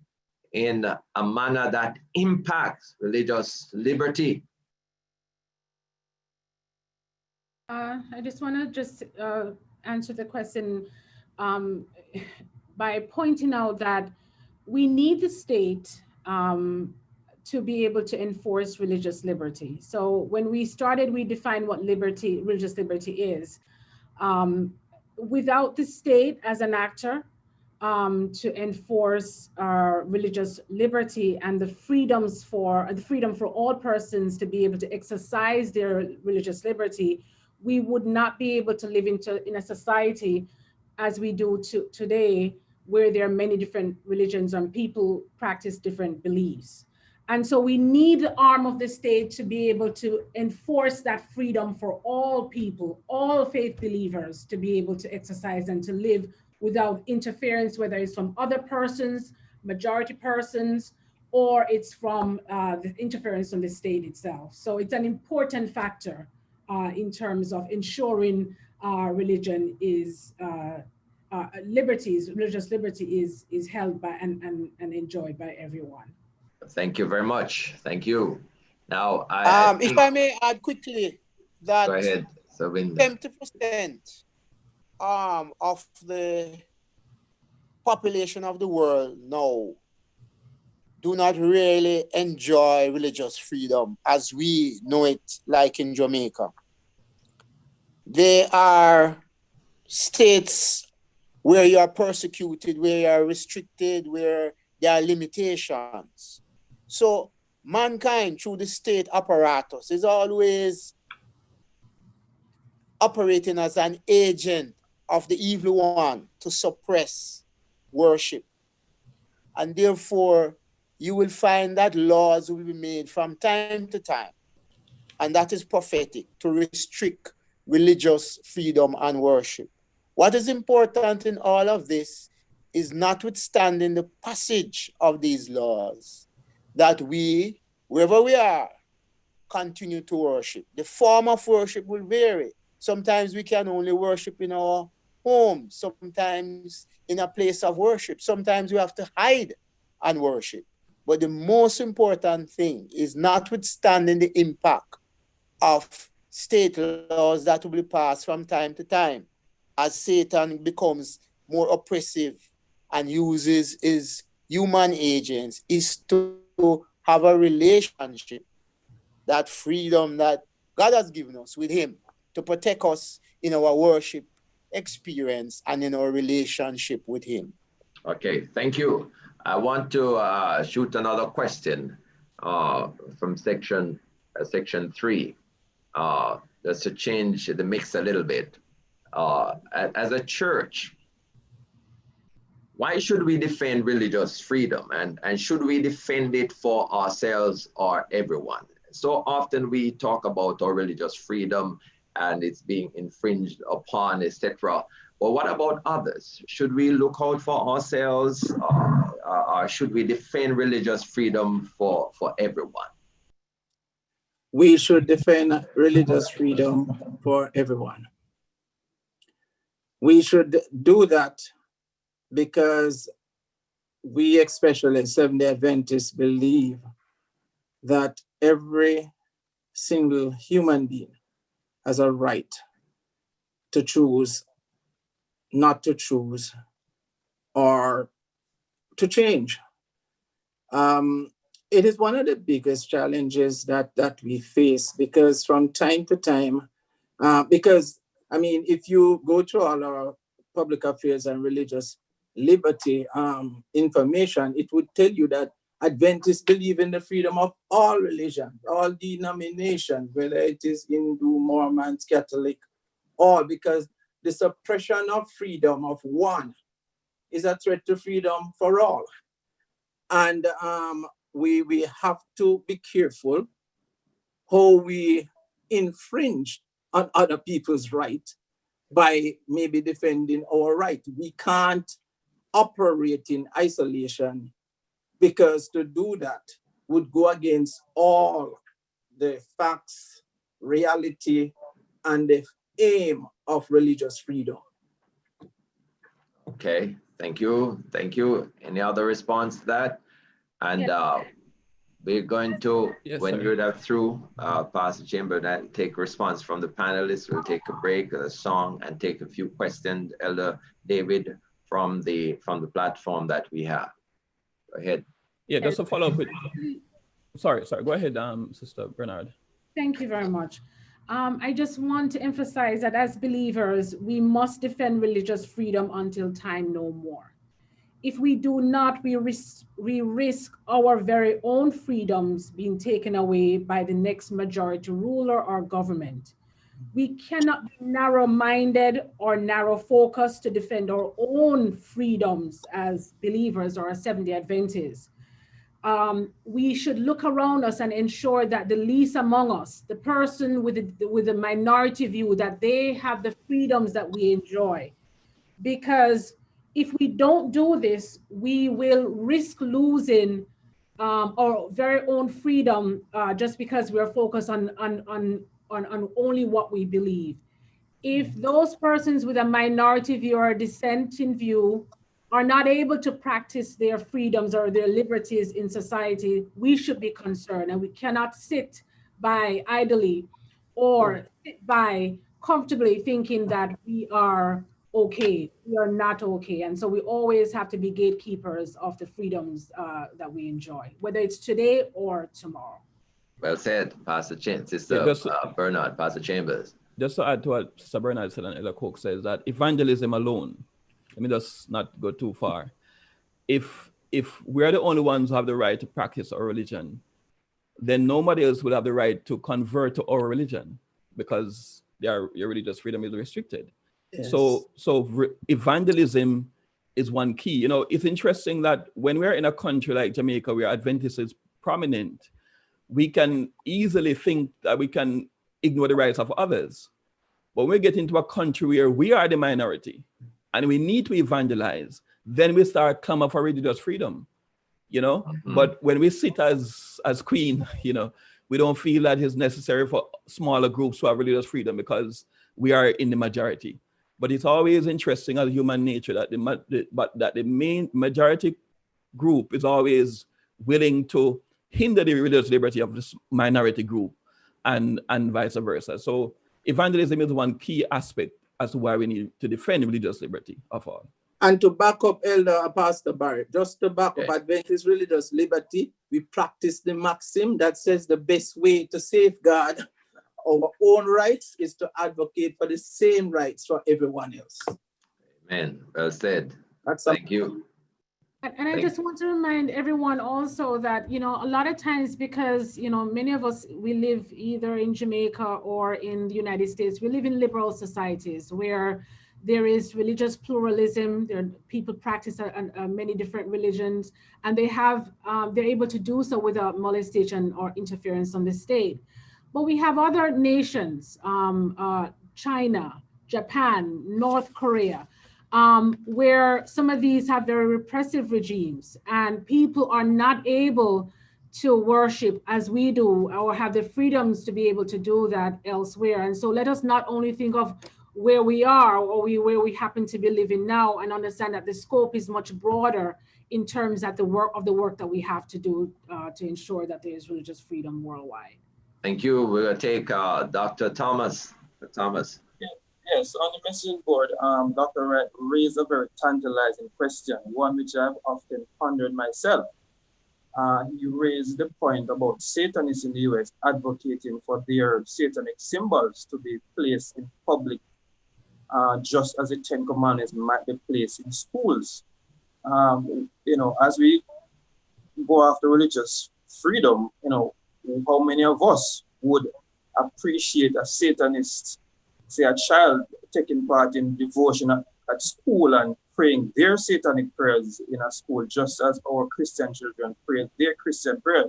in a manner that impacts religious liberty? I just want to answer the question by pointing out that we need the state to be able to enforce religious liberty. So when we started, we defined what religious liberty is. Without the state as an actor, to enforce religious liberty and the freedom for all persons to be able to exercise their religious liberty, we would not be able to live in a society as we do today, where there are many different religions and people practice different beliefs. And so we need the arm of the state to be able to enforce that freedom for all people, all faith believers, to be able to exercise and to live without interference, whether it's from other persons, majority persons, or it's from the interference from the state itself. So it's an important factor in terms of ensuring religion is religious liberty is held by and enjoyed by everyone. Thank you very much. Thank you. Now, if I may add quickly that go ahead, 70% of the population of the world now do not really enjoy religious freedom as we know it, like in Jamaica. There are states where you are persecuted, where you are restricted, where there are limitations. So mankind, through the state apparatus, is always operating as an agent of the evil one to suppress worship. And therefore, you will find that laws will be made from time to time, and that is prophetic, to restrict religious freedom and worship. What is important in all of this is, notwithstanding the passage of these laws, that we, wherever we are, continue to worship. The form of worship will vary. Sometimes we can only worship in our home, sometimes in a place of worship. Sometimes we have to hide and worship. But the most important thing is, notwithstanding the impact of state laws that will be passed from time to time, as Satan becomes more oppressive and uses his human agents, is to have a relationship, that freedom that God has given us with him, to protect us in our worship experience and in our relationship with him. Okay, thank you. I want to shoot another question from section 3, just to change the mix a little bit. As a church, why should we defend religious freedom, and should we defend it for ourselves or everyone? So often we talk about our religious freedom and it's being infringed upon, etc. But what about others? Should we look out for ourselves, or should we defend religious freedom for everyone? We should defend religious freedom for everyone. We should do that because we, especially Seventh-day Adventists, believe that every single human being has a right to choose, not to choose, or to change. It is one of the biggest challenges that we face, because from time to time, if you go to all our public affairs and religious liberty information, it would tell you that Adventists believe in the freedom of all religions, all denominations, whether it is Hindu, Mormons, Catholic, all, because the suppression of freedom of one is a threat to freedom for all. And we have to be careful how we infringe on other people's right by maybe defending our right. We can't operate in isolation, because to do that would go against all the facts, reality, and the aim of religious freedom. Okay, thank you. Thank you. Any other response to that? And we're going to, when you're through, Pastor Chamber, and take a response from the panelists. We'll take a break, a song, and take a few questions, Elder David, from the platform that we have. Go ahead. Yeah, just to follow up with, sorry, go ahead, Sister Bernard. Thank you very much. I just want to emphasize that as believers, we must defend religious freedom until time no more. If we do not, we risk our very own freedoms being taken away by the next majority ruler or government. We cannot be narrow-minded or narrow-focused to defend our own freedoms as believers or as Seventh-day Adventists. We should look around us and ensure that the least among us, the person with a minority view, that they have the freedoms that we enjoy. Because if we don't do this, we will risk losing our very own freedom just because we're focused on only what we believe. If those persons with a minority view or a dissenting view are not able to practice their freedoms or their liberties in society, we should be concerned, and we cannot sit by idly or sit by comfortably thinking that we are okay. We are not okay. And so we always have to be gatekeepers of the freedoms that we enjoy, whether it's today or tomorrow. Well said, Sister Bernard, Pastor Chambers. Just to add to what Sister Bernard said and Elder Cook says, that evangelism alone, let me just not go too far. If we're the only ones who have the right to practice our religion, then nobody else will have the right to convert to our religion, because your religious freedom is restricted. Yes. So evangelism is one key. You know, it's interesting that when we're in a country like Jamaica, where Adventists is prominent, we can easily think that we can ignore the rights of others. But when we get into a country where we are the minority and we need to evangelize, then we start clamor for religious freedom, you know. Mm-hmm. But when we sit as queen, you know, we don't feel that it's necessary for smaller groups to have religious freedom because we are in the majority. But it's always interesting as human nature that the main majority group is always willing to hinder the religious liberty of this minority group, and vice versa. So evangelism is one key aspect as to why we need to defend religious liberty of all. And to back up Elder Pastor Barrett, just to back up Adventist religious liberty, we practice the maxim that says the best way to safeguard our own rights is to advocate for the same rights for everyone else. Amen. Well said. Thank you. And I just want to remind everyone also that, you know, a lot of times, because, you know, many of us, we live either in Jamaica or in the United States, we live in liberal societies where there is religious pluralism. People practice many different religions, and they're able to do so without molestation or interference from the state. But we have other nations, China, Japan, North Korea, where some of these have very repressive regimes, and people are not able to worship as we do or have the freedoms to be able to do that elsewhere. And so let us not only think of where we are or where we happen to be living now, and understand that the scope is much broader in terms of the work that we have to do to ensure that there is religious freedom worldwide. Thank you. We're going to take Dr. Thomas. Thomas. Yes, on the message board, Dr. Wright raised a very tantalizing question, one which I've often pondered myself. You raised the point about Satanists in the US advocating for their satanic symbols to be placed in public, just as the Ten Commandments might be placed in schools. You know, as we go after religious freedom, you know, how many of us would appreciate a Satanist, say a child taking part in devotion at school and praying their satanic prayers in a school, just as our Christian children pray their Christian prayer?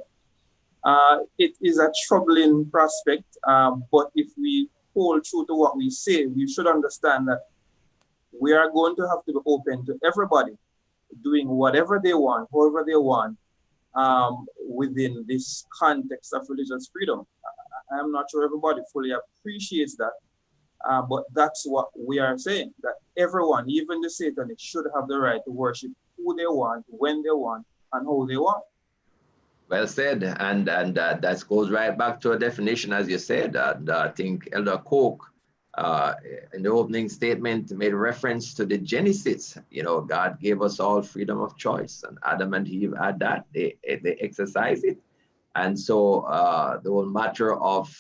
It is a troubling prospect, but if we hold true to what we say, we should understand that we are going to have to be open to everybody doing whatever they want, however they want, within this context of religious freedom. I'm not sure everybody fully appreciates that, but that's what we are saying, that everyone, even the Satanists, should have the right to worship who they want, when they want, and how they want. Well said, and that goes right back to a definition, as you said. I think Elder Cook, in the opening statement, made reference to the Genesis. You know, God gave us all freedom of choice, and Adam and Eve had that. They exercised it. And so the whole matter of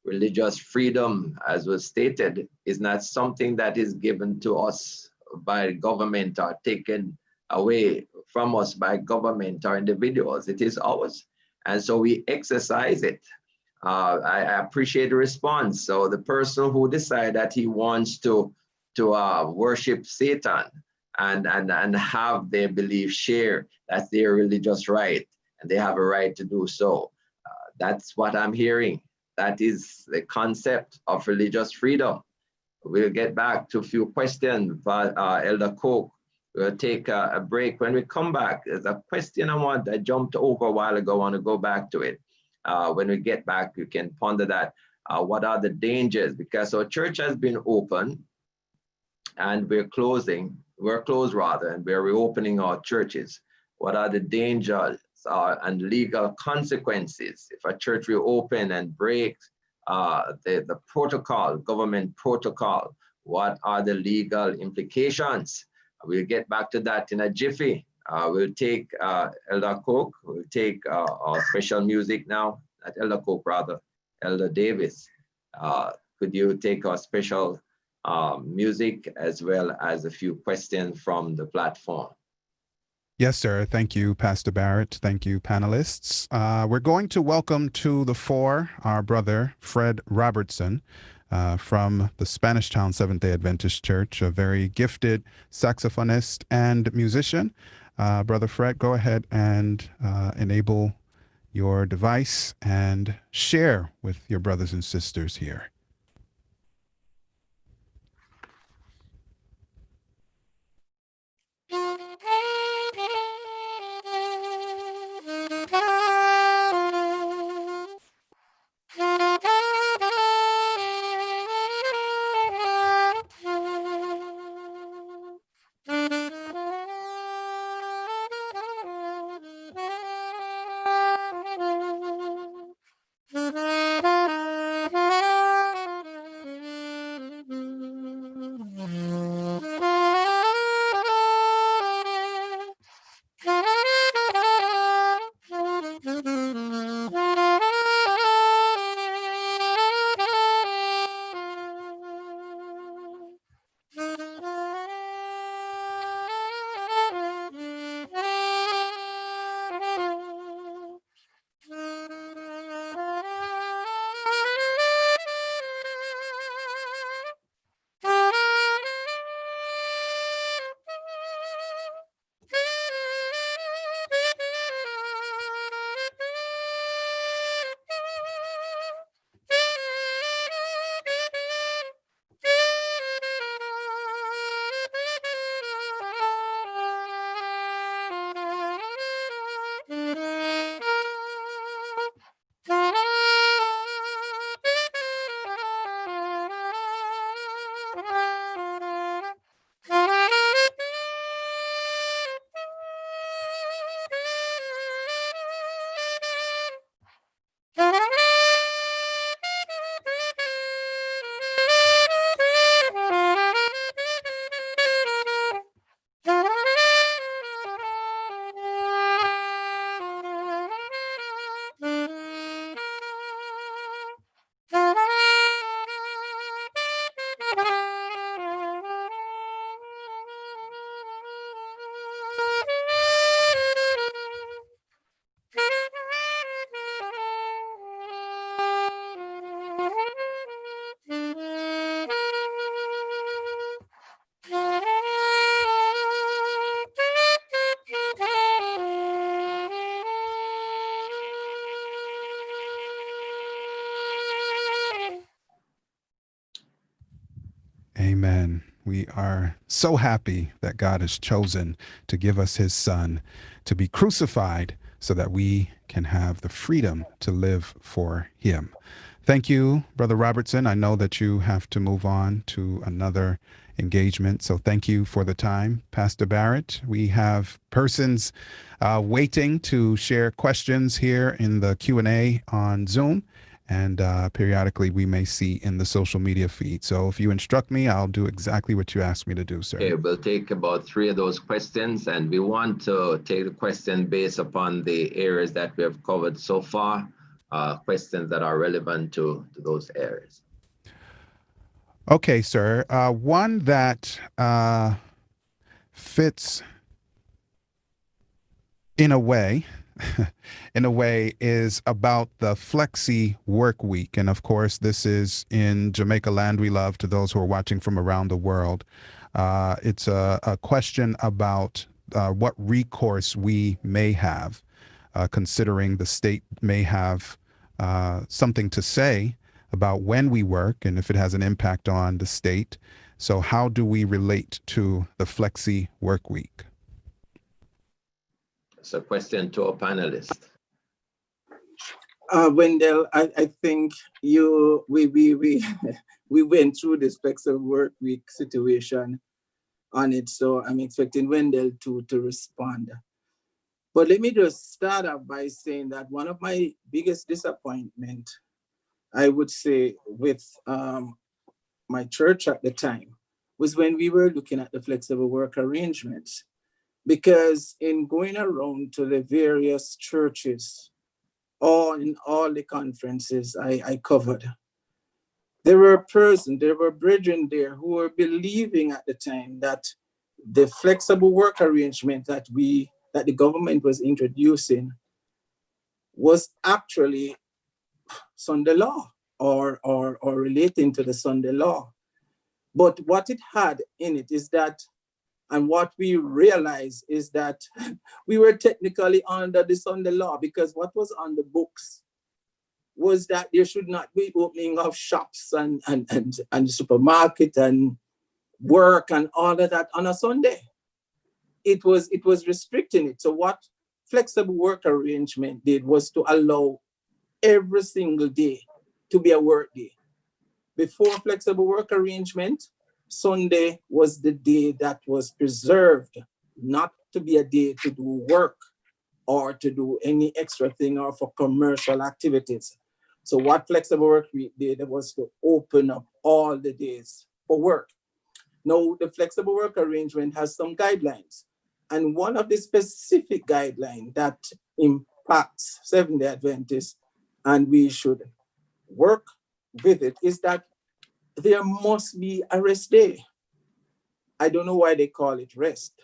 religious freedom, as was stated, is not something that is given to us by government or taken away from us by government or individuals. It is ours. And so we exercise it. I appreciate the response. So the person who decides that he wants to worship Satan and have their belief share, that's their religious right, and they have a right to do so. That's what I'm hearing. That is the concept of religious freedom. We'll get back to a few questions, but Elder Cook, we'll take a break. When we come back, there's a question I jumped over a while ago, I want to go back to it. When we get back, you can ponder that. What are the dangers? Because our church has been open and we're closed rather, and we're reopening our churches. What are the dangers and legal consequences if a church reopen and breaks the protocol, government protocol? What are the legal implications? We'll get back to that in a jiffy. We'll take Elder Cook, we'll take our special music now, not Elder Cook rather, Elder Davis. Could you take our special music as well as a few questions from the platform? Yes, sir. Thank you, Pastor Barrett. Thank you, panelists. We're going to welcome to the fore our brother, Fred Robertson, from the Spanish Town Seventh-day Adventist Church, a very gifted saxophonist and musician. Brother Fred, go ahead and enable your device and share with your brothers and sisters here. Amen. We are so happy that God has chosen to give us his son to be crucified so that we can have the freedom to live for him. Thank you, Brother Robertson. I know that you have to move on to another engagement, so thank you for the time. Pastor Barrett, we have persons waiting to share questions here in the Q&A on Zoom, and periodically we may see in the social media feed. So if you instruct me, I'll do exactly what you asked me to do, sir. Okay, we'll take about 3 of those questions, and we want to take the question based upon the areas that we have covered so far, questions that are relevant to those areas. Okay, sir. One that fits in a way, is about the flexi work week. And of course, this is in Jamaica land we love to those who are watching from around the world. It's a question about what recourse we may have, considering the state may have something to say about when we work and if it has an impact on the state. So how do we relate to the flexi work week? It's a question to our panelists. Wendell, I think we went through this flexible work week situation on it, so I'm expecting Wendell to respond. But let me just start off by saying that one of my biggest disappointment, I would say, with my church at the time was when we were looking at the flexible work arrangements. Because in going around to the various churches, or in all the conferences I covered, there were brethren there who were believing at the time that the flexible work arrangement that the government was introducing was actually Sunday law or relating to the Sunday law. But what it had in it is that, and what we realized is that we were technically under the Sunday law, because what was on the books was that there should not be opening of shops and supermarket and work and all of that on a Sunday. It was restricting it. So what flexible work arrangement did was to allow every single day to be a work day. Before flexible work arrangement, Sunday was the day that was preserved, not to be a day to do work or to do any extra thing or for commercial activities. So what flexible work week did was to open up all the days for work. Now, the flexible work arrangement has some guidelines. And one of the specific guidelines that impacts Seventh-day Adventists, and we should work with it, is that there must be a rest day. I don't know why they call it rest,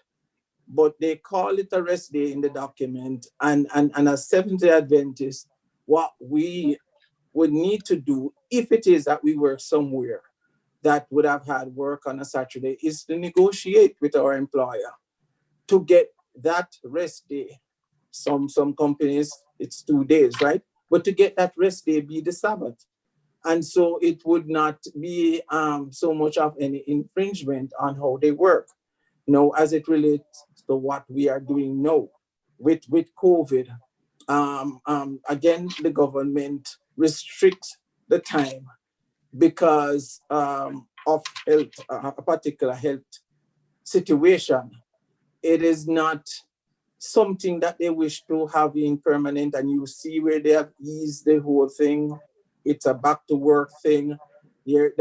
but they call it a rest day in the document. And as Seventh-day Adventists, what we would need to do, if it is that we work somewhere that would have had work on a Saturday, is to negotiate with our employer to get that rest day. Some companies, it's 2 days, right? But to get that rest day be the Sabbath. And so it would not be so much of any infringement on how they work. Now, as it relates to what we are doing now with COVID, again, the government restricts the time because of health, a particular health situation. It is not something that they wish to have in permanent, and you see where they have eased the whole thing. It's a back to work thing. Here,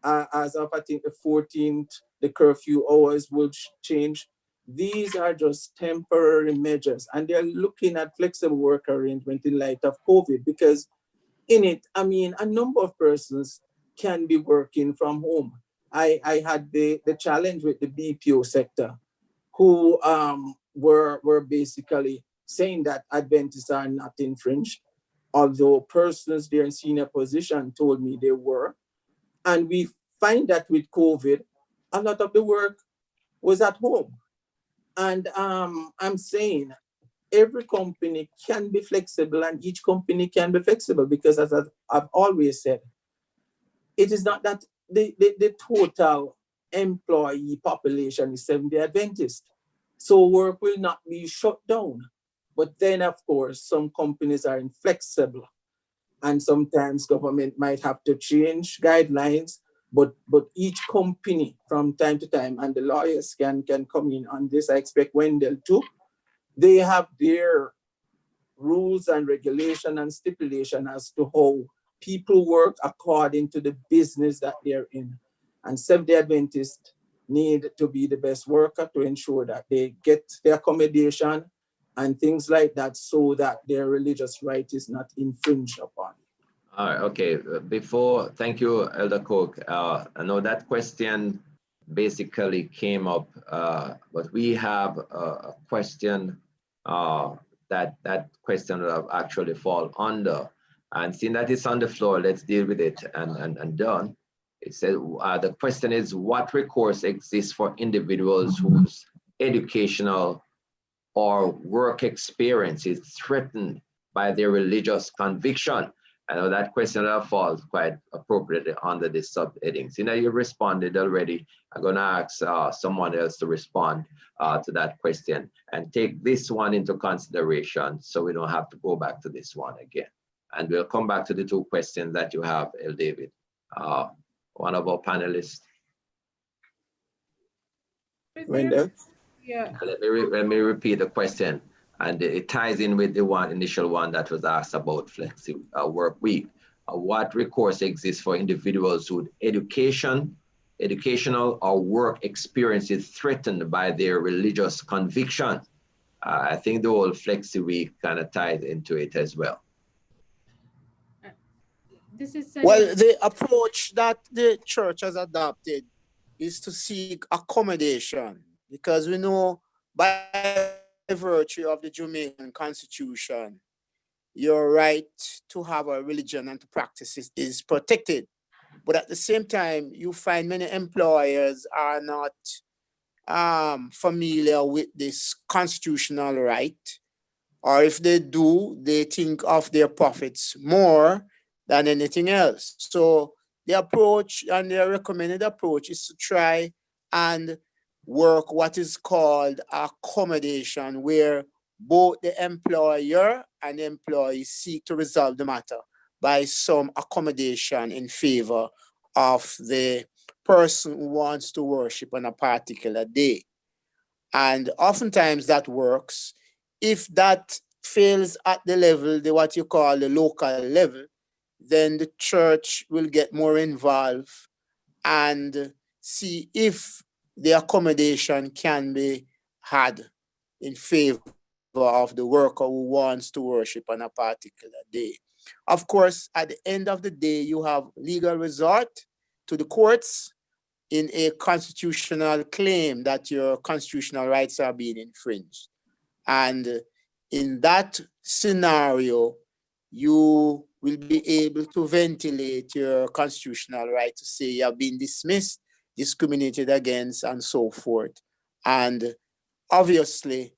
as of I think the 14th, the curfew hours will change. These are just temporary measures, and they're looking at flexible work arrangement in light of COVID, because in it, I mean, a number of persons can be working from home. I had the challenge with the BPO sector, who were basically saying that Adventists are not infringed, although persons there in senior position told me they were. And we find that with COVID, a lot of the work was at home. And I'm saying every company can be flexible, and each company can be flexible, because as I've always said, it is not that the total employee population is Seventh-day Adventist. So work will not be shut down. But then, of course, some companies are inflexible, and sometimes government might have to change guidelines, but each company from time to time, and the lawyers can come in on this, I expect Wendell too, they have their rules and regulation and stipulation as to how people work according to the business that they're in. And Seventh-day Adventists need to be the best worker to ensure that they get their accommodation and things like that, so that their religious right is not infringed upon. All right, okay. Thank you, Elder Cook. I know that question basically came up, but we have a question that question will actually fall under. And seeing that it's on the floor, let's deal with it and done. It says the question is, what recourse exists for individuals whose educational or work experience is threatened by their religious conviction? I know that question falls quite appropriately under this subheading. So now you responded already. I'm going to ask someone else to respond to that question and take this one into consideration so we don't have to go back to this one again. And we'll come back to the two questions that you have, El David. One of our panelists. Wendell? Yeah. Let me repeat the question. And it ties in with the initial one that was asked about flexi work week. What recourse exists for individuals whose educational or work experience is threatened by their religious conviction? I think the whole flexi week kind of ties into it as well. This is well, the approach that the church has adopted is to seek accommodation, because we know by virtue of the Jamaican Constitution, your right to have a religion and to practice it is protected. But at the same time, you find many employers are not familiar with this constitutional right, or if they do, they think of their profits more than anything else. So the approach and the recommended approach is to try and work what is called accommodation, where both the employer and the employee seek to resolve the matter by some accommodation in favor of the person who wants to worship on a particular day. And oftentimes that works. If that fails at the level, what you call the local level, then the church will get more involved and see if the accommodation can be had in favor of the worker who wants to worship on a particular day. Of course, at the end of the day, you have legal resort to the courts in a constitutional claim that your constitutional rights are being infringed. And in that scenario, you will be able to ventilate your constitutional right to say you have been dismissed, discriminated against, and so forth. And obviously,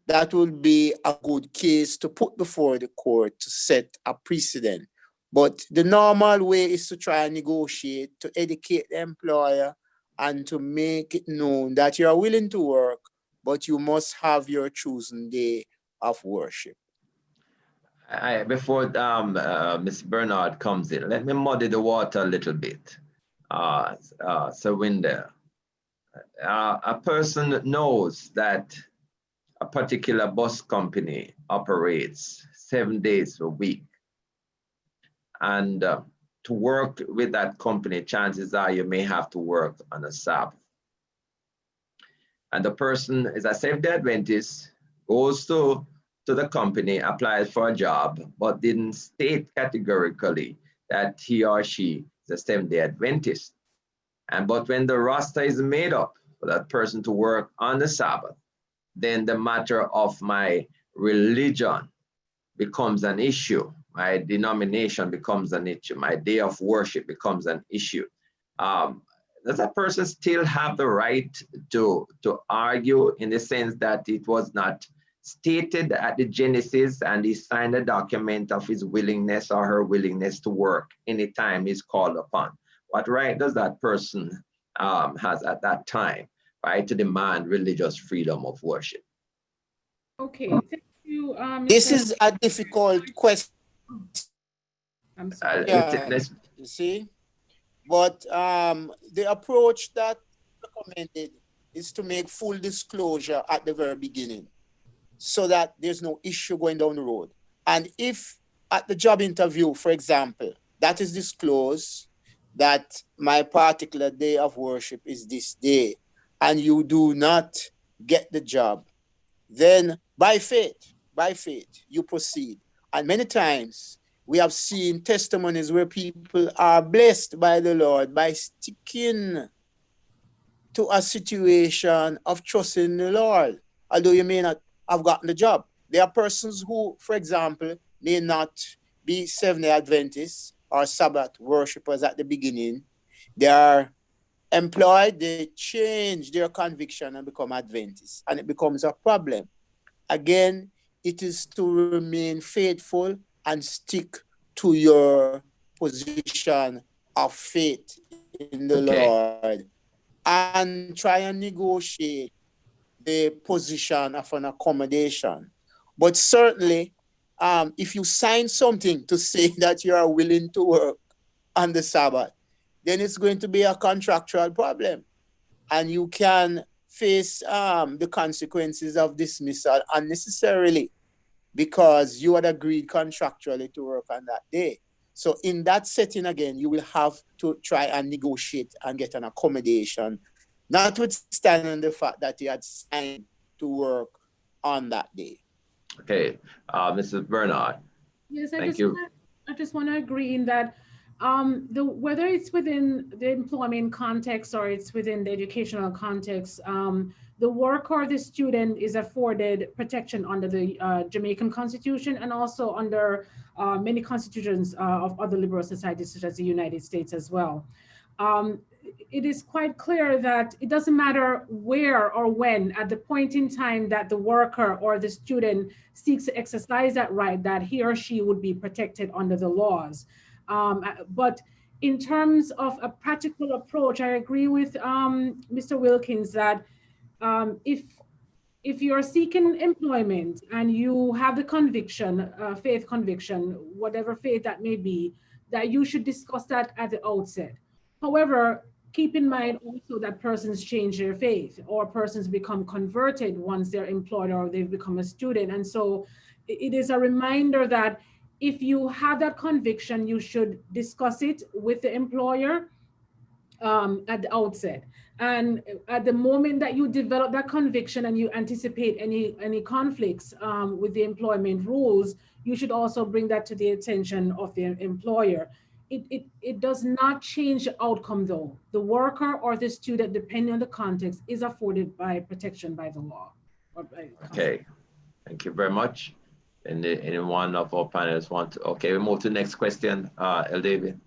that will be a good case to put before the court to set a precedent. But the normal way is to try and negotiate, to educate the employer, and to make it known that you are willing to work, but you must have your chosen day of worship. Before Ms. Bernard comes in, let me muddy the water a little bit. So Wendell, a person knows that a particular bus company operates 7 days a week. And to work with that company, chances are you may have to work on a Sabbath. And the person is a Seventh-day Adventist, goes to the company, applies for a job, but didn't state categorically that he or she is a Seventh-day Adventist. But when the roster is made up for that person to work on the Sabbath, then the matter of my religion becomes an issue. My denomination becomes an issue. My day of worship becomes an issue. Does that person still have the right to argue in the sense that it was not stated at the Genesis and he signed a document of his willingness or her willingness to work anytime he's called upon? What right does that person has at that time, right, to demand religious freedom of worship? Okay, thank you. This is a difficult question. I'm sorry. You see, but the approach that recommended is to make full disclosure at the very beginning, so that there's no issue going down the road. And if at the job interview, for example, that is disclosed that my particular day of worship is this day, and you do not get the job, then by faith, you proceed. And many times we have seen testimonies where people are blessed by the Lord by sticking to a situation of trusting the Lord. Although you may not have gotten the job. There are persons who, for example, may not be Seventh-day Adventists or Sabbath worshippers at the beginning. They are employed, they change their conviction and become Adventists, and it becomes a problem. Again, it is to remain faithful and stick to your position of faith in the Lord, and try and negotiate the position of an accommodation. But certainly, if you sign something to say that you are willing to work on the Sabbath, then it's going to be a contractual problem. And you can face the consequences of dismissal unnecessarily because you had agreed contractually to work on that day. So in that setting, again, you will have to try and negotiate and get an accommodation, notwithstanding the fact that you had signed to work on that day. Okay, Mrs. Bernard. Yes, I just want to agree in that whether it's within the employment context or it's within the educational context, the worker or the student is afforded protection under the Jamaican Constitution and also under many constitutions of other liberal societies such as the United States as well. It is quite clear that it doesn't matter where or when, at the point in time that the worker or the student seeks to exercise that right, that he or she would be protected under the laws. But in terms of a practical approach, I agree with Mr. Wilkins that if you're seeking employment and you have the conviction, faith conviction, whatever faith that may be, that you should discuss that at the outset. However, keep in mind also that persons change their faith or persons become converted once they're employed or they've become a student. And so it is a reminder that if you have that conviction, you should discuss it with the employer at the outset. And at the moment that you develop that conviction and you anticipate any conflicts with the employment rules, you should also bring that to the attention of the employer. It does not change the outcome though. The worker or the student, depending on the context, is afforded by protection by the law. Okay, thank you very much. And anyone of our panelists want to, okay, we move to the next question, El David.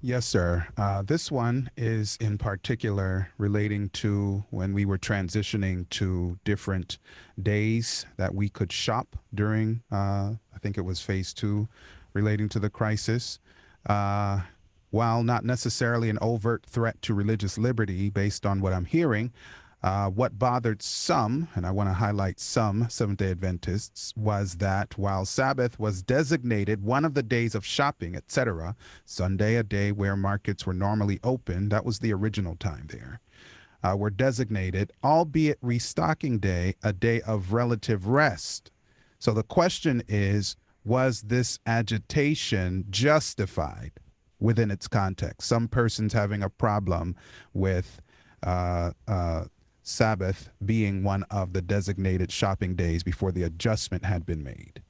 Yes, sir. This one is in particular relating to when we were transitioning to different days that we could shop during, I think it was phase 2, relating to the crisis. While not necessarily an overt threat to religious liberty based on what I'm hearing, what bothered some, and I want to highlight some Seventh-day Adventists, was that while Sabbath was designated one of the days of shopping, etc., Sunday, a day where markets were normally open, that was the original time there, were designated, albeit restocking day, a day of relative rest. So the question is, was this agitation justified within its context? Some persons having a problem with Sabbath being one of the designated shopping days before the adjustment had been made.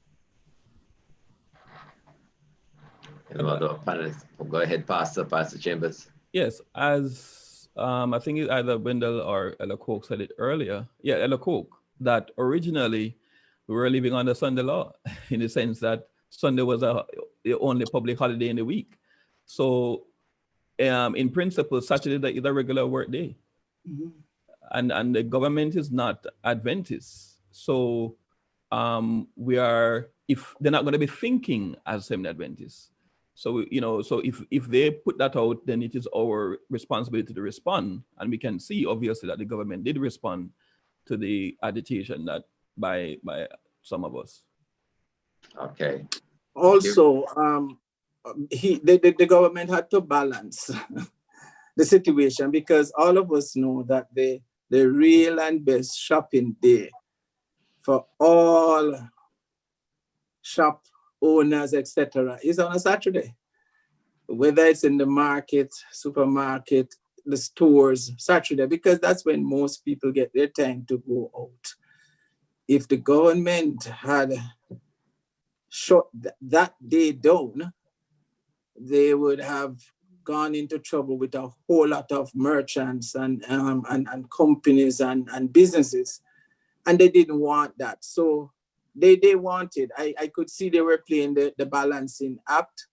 Go ahead, Pastor Chambers. Yes, as I think either Wendell or Ella Coke said it earlier. Yeah, Ella Coke, that originally we were living under Sunday law in the sense that Sunday was the only public holiday in the week. So in principle, Saturday is a regular work day. Mm-hmm. And the government is not Adventist. So we are, if they're not going to be thinking as Seventh-day Adventists. So, so if they put that out, then it is our responsibility to respond. And we can see obviously that the government did respond to the agitation that by some of us. Okay. Also, the government had to balance the situation because all of us know that the real and best shopping day for all shop owners, etc., is on a Saturday. Whether it's in the market, supermarket, the stores, Saturday, because that's when most people get their time to go out. If the government had shut that day down, they would have gone into trouble with a whole lot of merchants and companies and businesses and they didn't want that. So they wanted, I could see they were playing the balancing act.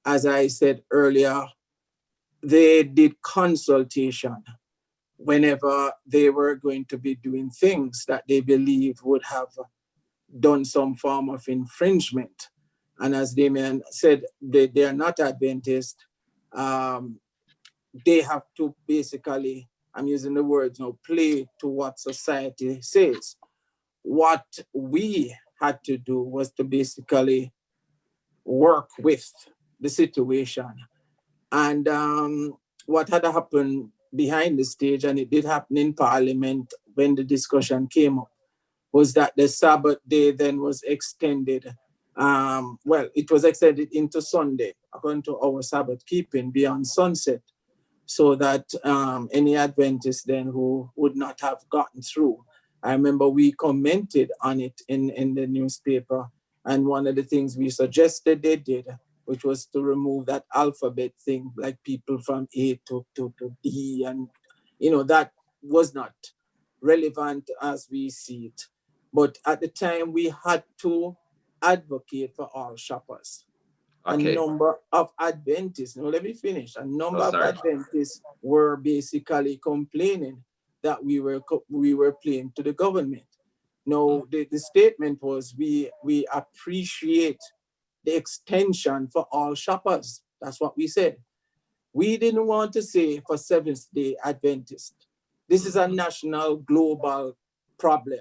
As I said earlier, they did consultation whenever they were going to be doing things that they believe would have done some form of infringement. And as Damien said, they are not Adventist. They have to basically, I'm using the words now, play to what society says. What we had to do was to basically work with the situation. And what had happened behind the stage, and it did happen in Parliament when the discussion came up, was that the Sabbath day then was extended. Well, it was extended into Sunday, according to our Sabbath keeping, beyond sunset, so that any Adventists then who would not have gotten through. I remember we commented on it in the newspaper, and one of the things we suggested they did, which was to remove that alphabet thing, like people from A to D, and that was not relevant as we see it. But at the time, we had to advocate for all shoppers. Okay. A number of Adventists, now let me finish, a number of sorry. Adventists were basically complaining that we were playing to the government. No, the statement was we appreciate the extension for all shoppers. That's what we said. We didn't want to say for Seventh-day Adventists. This is a national, global problem.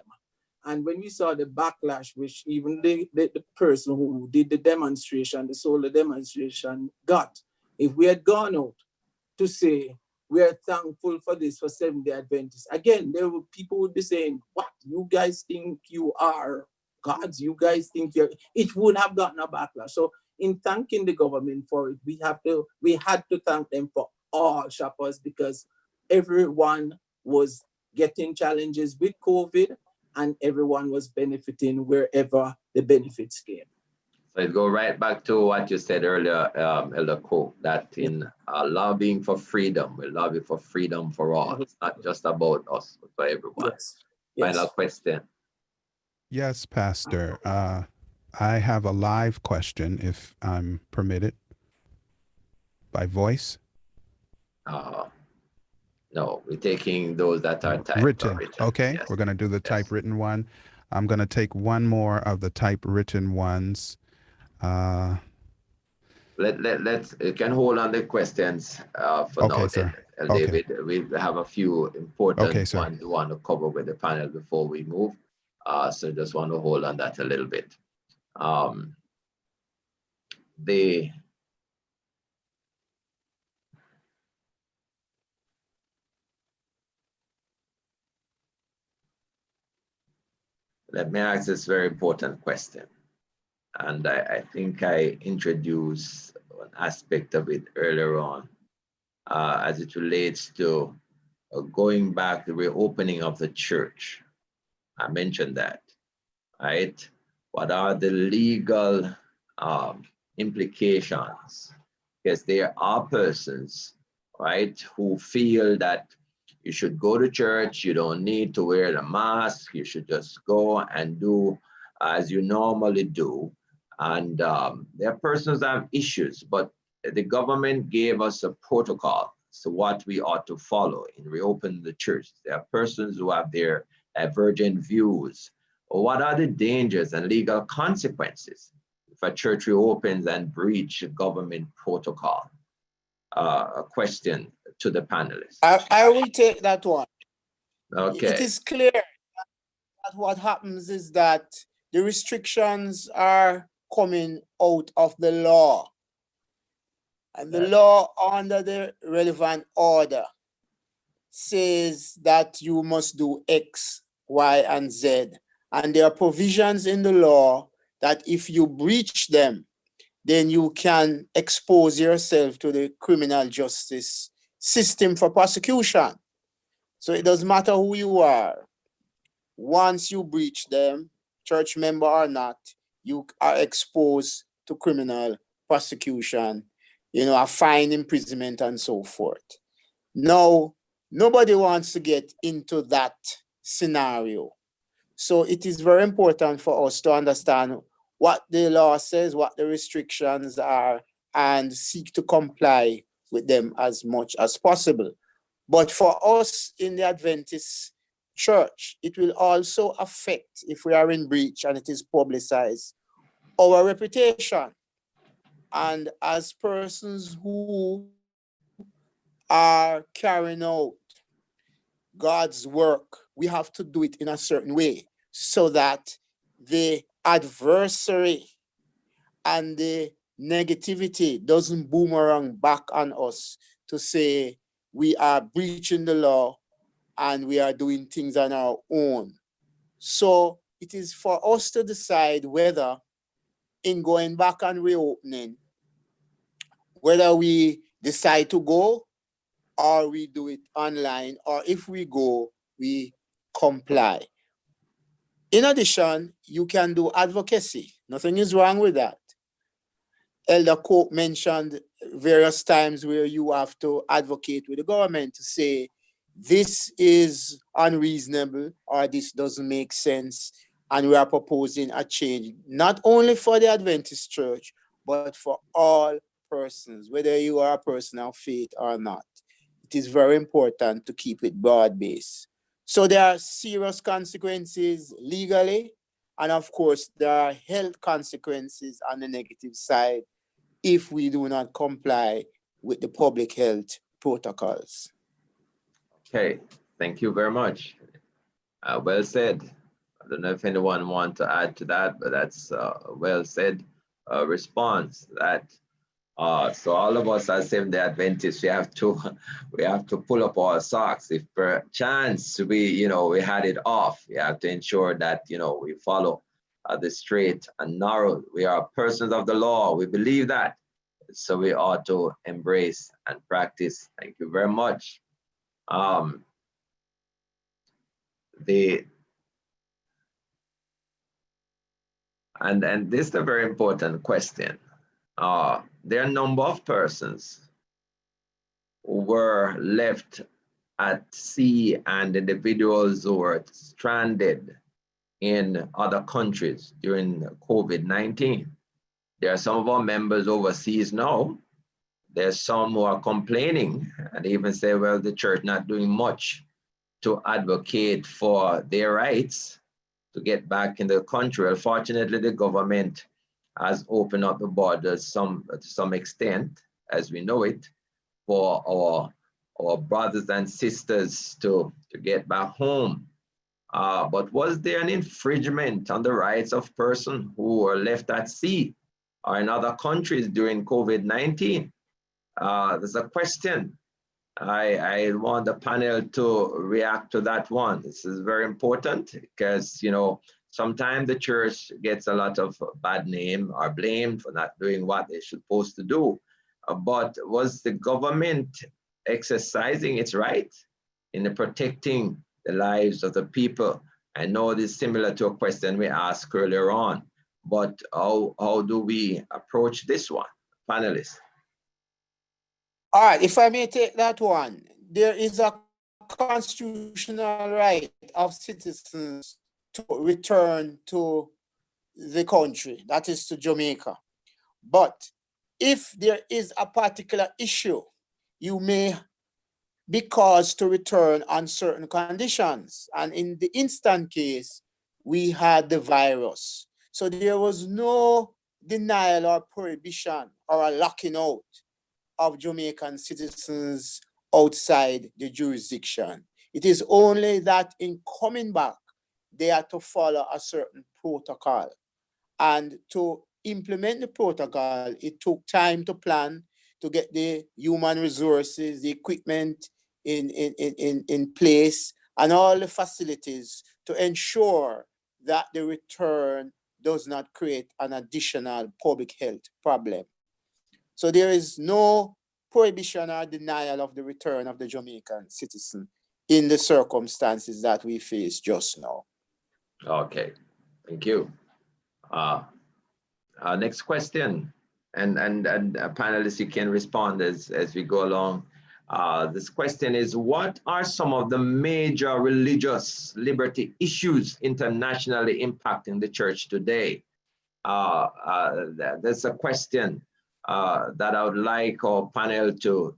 And when we saw the backlash, which even the person who did the demonstration, the solar demonstration got, if we had gone out to say, we are thankful for this for Seventh-day Adventists, again, people would be saying, what, you guys think you are gods? You guys think you're, it would have gotten a backlash. So in thanking the government for it, we had to thank them for all shoppers, because everyone was getting challenges with COVID, and everyone was benefiting wherever the benefits came. So it go right back to what you said earlier, Elder Cook, that in lobbying for freedom, we lobby for freedom for all. It's not just about us, but for everyone. Yes. Final question. Yes, Pastor. I have a live question, if I'm permitted, by voice. No, we're taking those that are typed. Written. Okay, Yes. we're going to do the typewritten one. I'm going to take one more of the typewritten ones. Let's you can hold on the questions for Okay, now, sir. then, Okay. David. We have a few important Okay, sir. ones we want to cover with the panel before we move. So just want to hold on that a little bit. Let me ask this very important question. And I think I introduced an aspect of it earlier on as it relates to going back, the reopening of the church. I mentioned that, right? What are the legal implications? Because there are persons, right, who feel that you should go to church, you don't need to wear the mask, you should just go and do as you normally do. And there are persons that have issues, but the government gave us a protocol so what we ought to follow in reopening the church. There are persons who have their divergent views. What are the dangers and legal consequences if a church reopens and breach government protocol? A question to the panelists. I will take that one. Okay. It is clear that what happens is that the restrictions are coming out of the law. And the law under the relevant order says that you must do X, Y, and Z. And there are provisions in the law that if you breach them, then you can expose yourself to the criminal justice system for prosecution. So it doesn't matter who you are. Once you breach them, church member or not, you are exposed to criminal prosecution, a fine, imprisonment, and so forth. Now, nobody wants to get into that scenario. So it is very important for us to understand what the law says, what the restrictions are, and seek to comply with them as much as possible. But for us in the Adventist church, it will also affect, if we are in breach and it is publicized, our reputation. And as persons who are carrying out God's work, we have to do it in a certain way so that the adversary and the negativity doesn't boomerang back on us to say we are breaching the law and we are doing things on our own. So it is for us to decide whether in going back and reopening, whether we decide to go or we do it online, or if we go, we comply. In addition, you can do advocacy. Nothing is wrong with that. Elder Cope mentioned various times where you have to advocate with the government to say, this is unreasonable or this doesn't make sense. And we are proposing a change, not only for the Adventist church, but for all persons, whether you are a person of faith or not. It is very important to keep it broad-based. So there are serious consequences legally, and of course, there are health consequences on the negative side if we do not comply with the public health protocols. Okay, thank you very much. Well said. I don't know if anyone wants to add to that, but that's well said response. That so all of us as Seventh-day Adventists, we have to pull up our socks. If per chance we had it off, we have to ensure that we follow the straight and narrow. We are persons of the law. We believe that, so we ought to embrace and practice. Thank you very much. And this is a very important question. There are a number of persons who were left at sea and individuals who were stranded in other countries during COVID-19. There are some of our members overseas now. There's some who are complaining and even say, well, the church not doing much to advocate for their rights to get back in the country. Unfortunately, the government has opened up the borders to some extent, as we know it, for our brothers and sisters to get back home. But was there an infringement on the rights of persons who were left at sea or in other countries during COVID-19? There's a question. I want the panel to react to that one. This is very important because, sometimes the church gets a lot of bad name or blamed for not doing what they're supposed to do. But was the government exercising its right in protecting the lives of the people? I know this is similar to a question we asked earlier on, but how do we approach this one, panelists? All right, if I may take that one, there is a constitutional right of citizens to return to the country, that is to Jamaica. But if there is a particular issue, you may be caused to return on certain conditions. And in the instant case, we had the virus. So there was no denial or prohibition or a locking out of Jamaican citizens outside the jurisdiction. It is only that in coming back, they are to follow a certain protocol. And to implement the protocol, it took time to plan, to get the human resources, the equipment in place, and all the facilities to ensure that the return does not create an additional public health problem. So there is no prohibition or denial of the return of the Jamaican citizen in the circumstances that we face just now. Okay, thank you. Next question, and panelists, you can respond as we go along. This question is, what are some of the major religious liberty issues internationally impacting the church today? That's a question that I would like our panel to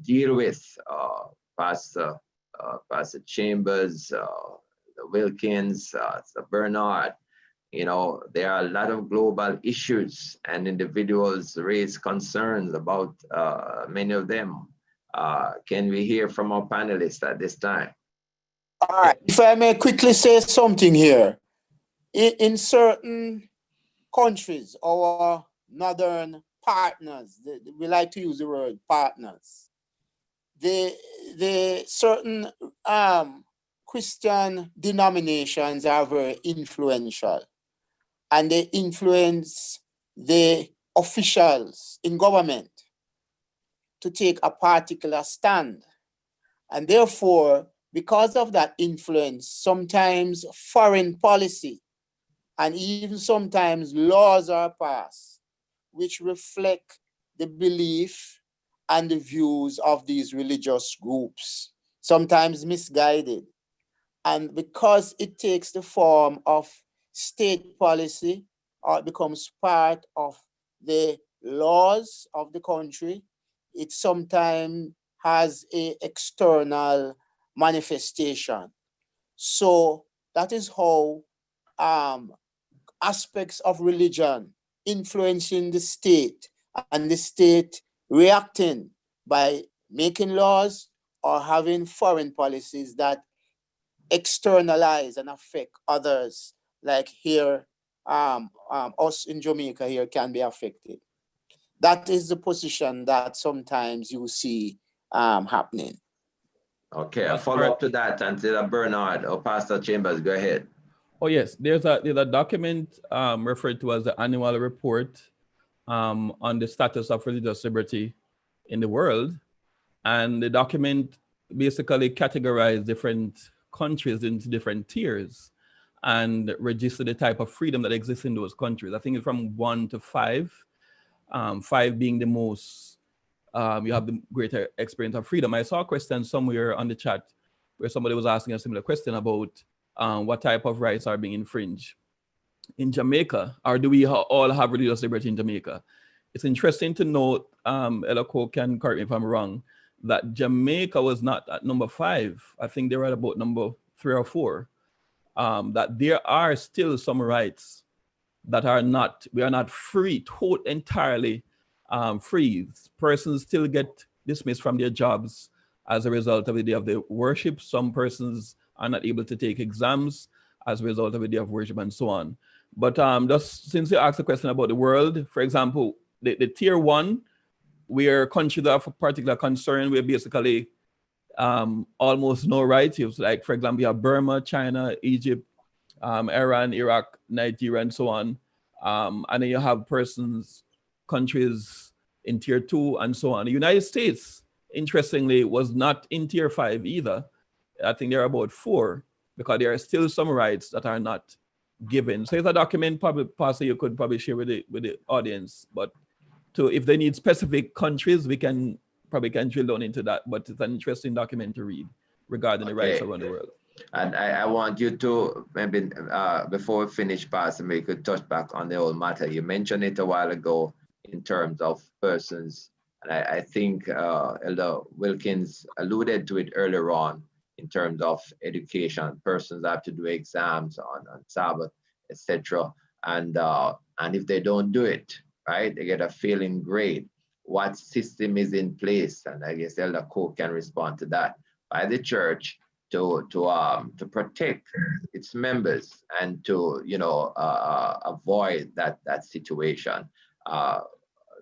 deal with. Pastor Chambers, the Wilkins, the Bernard. You know, there are a lot of global issues and individuals raise concerns about many of them. Can we hear from our panelists at this time? All right, if I may quickly say something here. In certain countries, our northern partners, we like to use the word partners, the certain Christian denominations are very influential, and they influence the officials in government to take a particular stand. And therefore, because of that influence, sometimes foreign policy and even sometimes laws are passed which reflect the belief and the views of these religious groups, sometimes misguided. And because it takes the form of state policy, or it becomes part of the laws of the country, it sometimes has an external manifestation. So that is how aspects of religion influencing the state, and the state reacting by making laws or having foreign policies that externalize and affect others, like here, us in Jamaica here can be affected. That is the position that sometimes you see happening. Okay, a follow up to that, until Bernard or Pastor Chambers, go ahead. Oh yes, there's a document referred to as the annual report on the status of religious liberty in the world. And the document basically categorized different countries into different tiers and register the type of freedom that exists in those countries. I think it's from 1 to 5, 5 being the most, you have the greater experience of freedom. I saw a question somewhere on the chat where somebody was asking a similar question about what type of rights are being infringed in Jamaica, or do we all have religious liberty in Jamaica? It's interesting to note, Ella Cole can correct me if I'm wrong, that Jamaica was not at number 5. I think they were at about number 3 or 4. That there are still some rights that are not, we are not free, entirely free. Persons still get dismissed from their jobs as a result of the day of the worship. Some persons are not able to take exams as a result of the day of worship and so on. But just since you asked a question about the world, for example, the tier 1, where countries are of particular concern, we're basically almost no rights. Like, for example, you have Burma, China, Egypt, Iran, Iraq, Nigeria, and so on. And then you have countries in tier 2 and so on. The United States, interestingly, was not in tier 5 either. I think there are about 4, because there are still some rights that are not given. So it's a document, probably, Pastor, you could probably share with the audience. But if they need specific countries, we can drill down into that. But it's an interesting document to read regarding the rights around the world. And I want you to, maybe before we finish, Pastor, maybe you could touch back on the whole matter. You mentioned it a while ago in terms of persons. And I think Elder Wilkins alluded to it earlier on in terms of education. Persons have to do exams on Sabbath, etc. And if they don't do it, right, they get a failing grade. What system is in place? And I guess Elder Cook can respond to that, by the church to protect its members and to avoid that situation.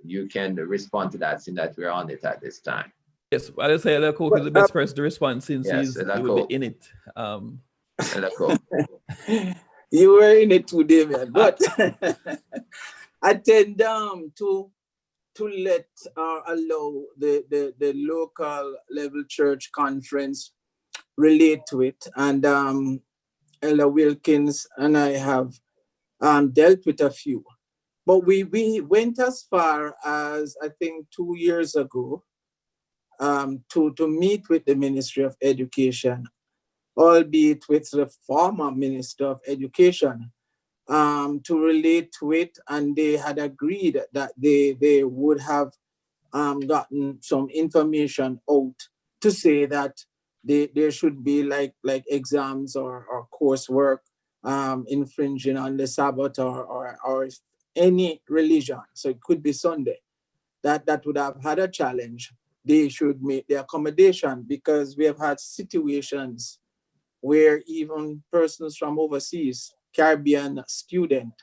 You can respond to that, seeing that we're on it at this time. Yes, I'll say Elder Cook is the best person to respond, since yes, he will be in it. Elder Cook. You were in it too, David, but I tend to let allow the local level church conference relate to it. And Elder Wilkins and I have dealt with a few. But we went as far as, I think, 2 years ago, to meet with the Ministry of Education, albeit with the former Minister of Education, to relate to it, and they had agreed that they would have gotten some information out to say that there should be like exams or coursework infringing on the Sabbath or any religion. So it could be Sunday. That would have had a challenge. They should make the accommodation, because we have had situations where even persons from overseas, Caribbean student,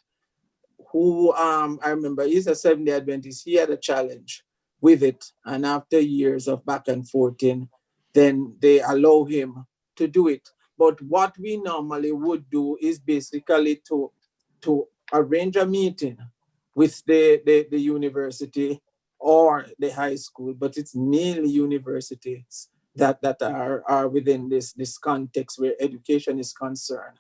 who I remember he's a Seventh-day Adventist, he had a challenge with it. And after years of back and forth, then they allow him to do it. But what we normally would do is basically to arrange a meeting with the university or the high school, but it's mainly universities that are within this context where education is concerned.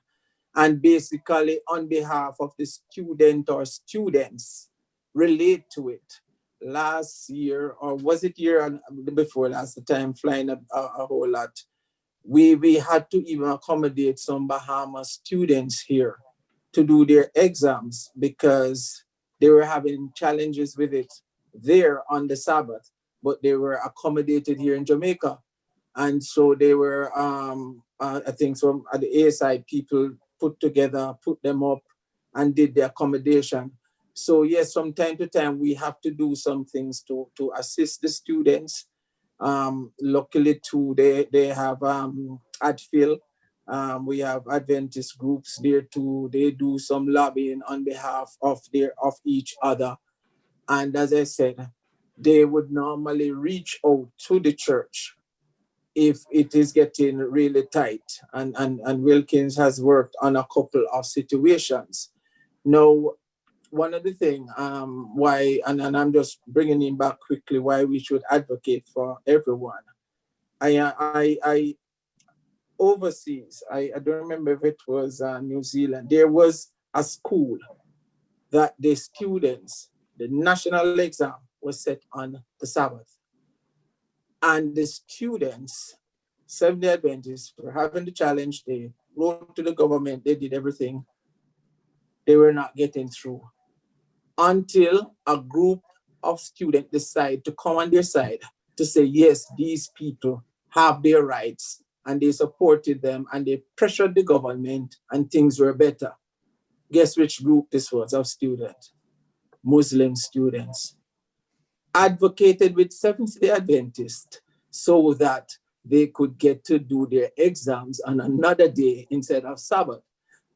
And basically on behalf of the student or students relate to it. Last year, or was it year and before last, the time flying a whole lot, we had to even accommodate some Bahamas students here to do their exams because they were having challenges with it there on the Sabbath, but they were accommodated here in Jamaica. And so they were, I think from the ASI people put them up and did the accommodation. So yes, from time to time, we have to do some things to assist the students. Luckily too, they have ADFIL. We have Adventist groups there too. They do some lobbying on behalf of each other. And as I said, they would normally reach out to the church if it is getting really tight. And Wilkins has worked on a couple of situations. Now, one of the things why, and I'm just bringing him back quickly, why we should advocate for everyone. I overseas, I don't remember if it was New Zealand, there was a school that the students, the national exam was set on the Sabbath. And the students, Seventh-day Adventists, were having the challenge. They wrote to the government, they did everything. They were not getting through until a group of students decide to come on their side to say, yes, these people have their rights, and they supported them and they pressured the government and things were better. Guess which group this was of students? Muslim students. Advocated with Seventh-day Adventists so that they could get to do their exams on another day instead of Sabbath.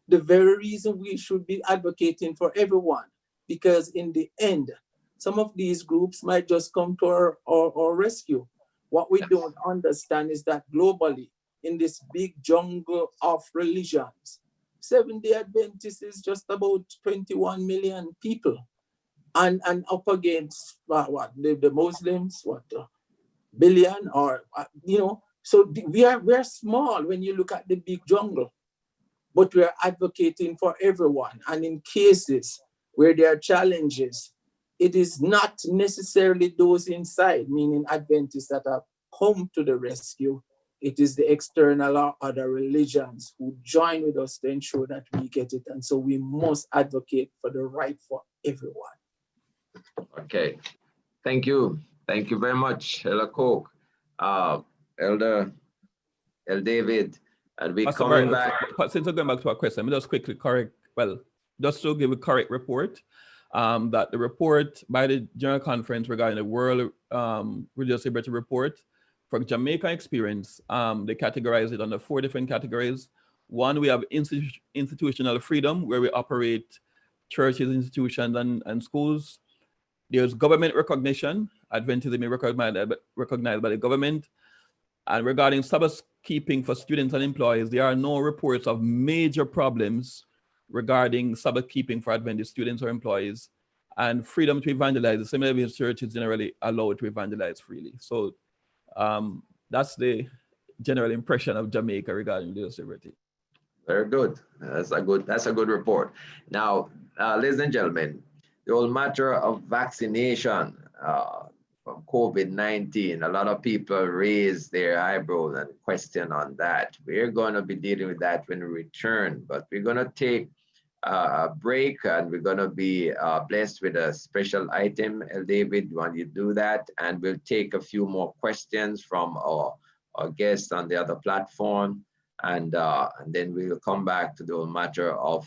The very reason we should be advocating for everyone, because in the end, some of these groups might just come to our rescue. What we don't understand is that globally, in this big jungle of religions, Seventh-day Adventists is just about 21 million people. And up against the Muslims, billion, or so we are small when you look at the big jungle, but we are advocating for everyone. And in cases where there are challenges, it is not necessarily those inside, meaning Adventists, that have come to the rescue. It is the external or other religions who join with us to ensure that we get it. And so we must advocate for the right for everyone. Okay, thank you. Thank you very much, Elder Coke, Elder David, and we coming back. Since we're going back to our question, let me just quickly correct, just to give a correct report, that the report by the General Conference regarding the World Religious Liberty Report for Jamaica experience, they categorize it under 4 different categories. One, we have institutional freedom, where we operate churches, institutions, and schools. There's government recognition, Adventism is recognized by the government. And regarding Sabbath keeping for students and employees, there are no reports of major problems regarding Sabbath keeping for Adventist students or employees. And freedom to evangelize, the Seminary Church is generally allowed to evangelize freely. So that's the general impression of Jamaica regarding religious liberty. Very good. That's a good report. Now, ladies and gentlemen, the whole matter of vaccination, from COVID-19. A lot of people raise their eyebrows and question on that. We're going to be dealing with that when we return, but we're going to take a break, and we're going to be blessed with a special item. David, when you do that, and we'll take a few more questions from our guests on the other platform, and then we'll come back to the matter of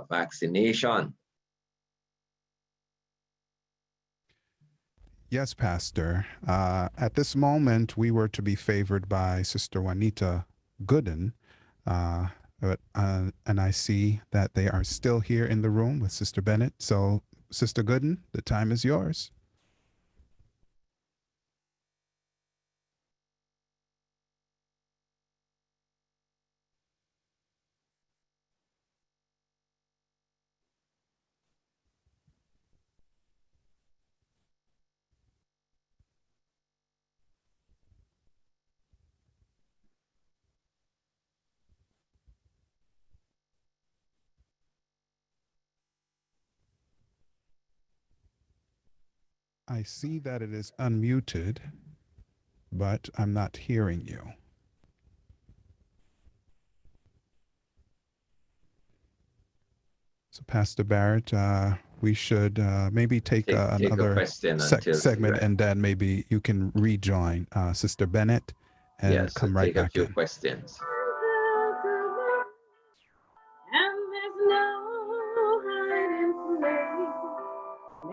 vaccination. Yes, Pastor. At this moment, we were to be favored by Sister Juanita Gooden, and I see that they are still here in the room with Sister Bennett. So, Sister Gooden, the time is yours. I see that it is unmuted, but I'm not hearing you. So, Pastor Barrett, we should maybe take another segment, and then maybe you can rejoin Sister Bennett and come right back in. Questions. And there's no hiding place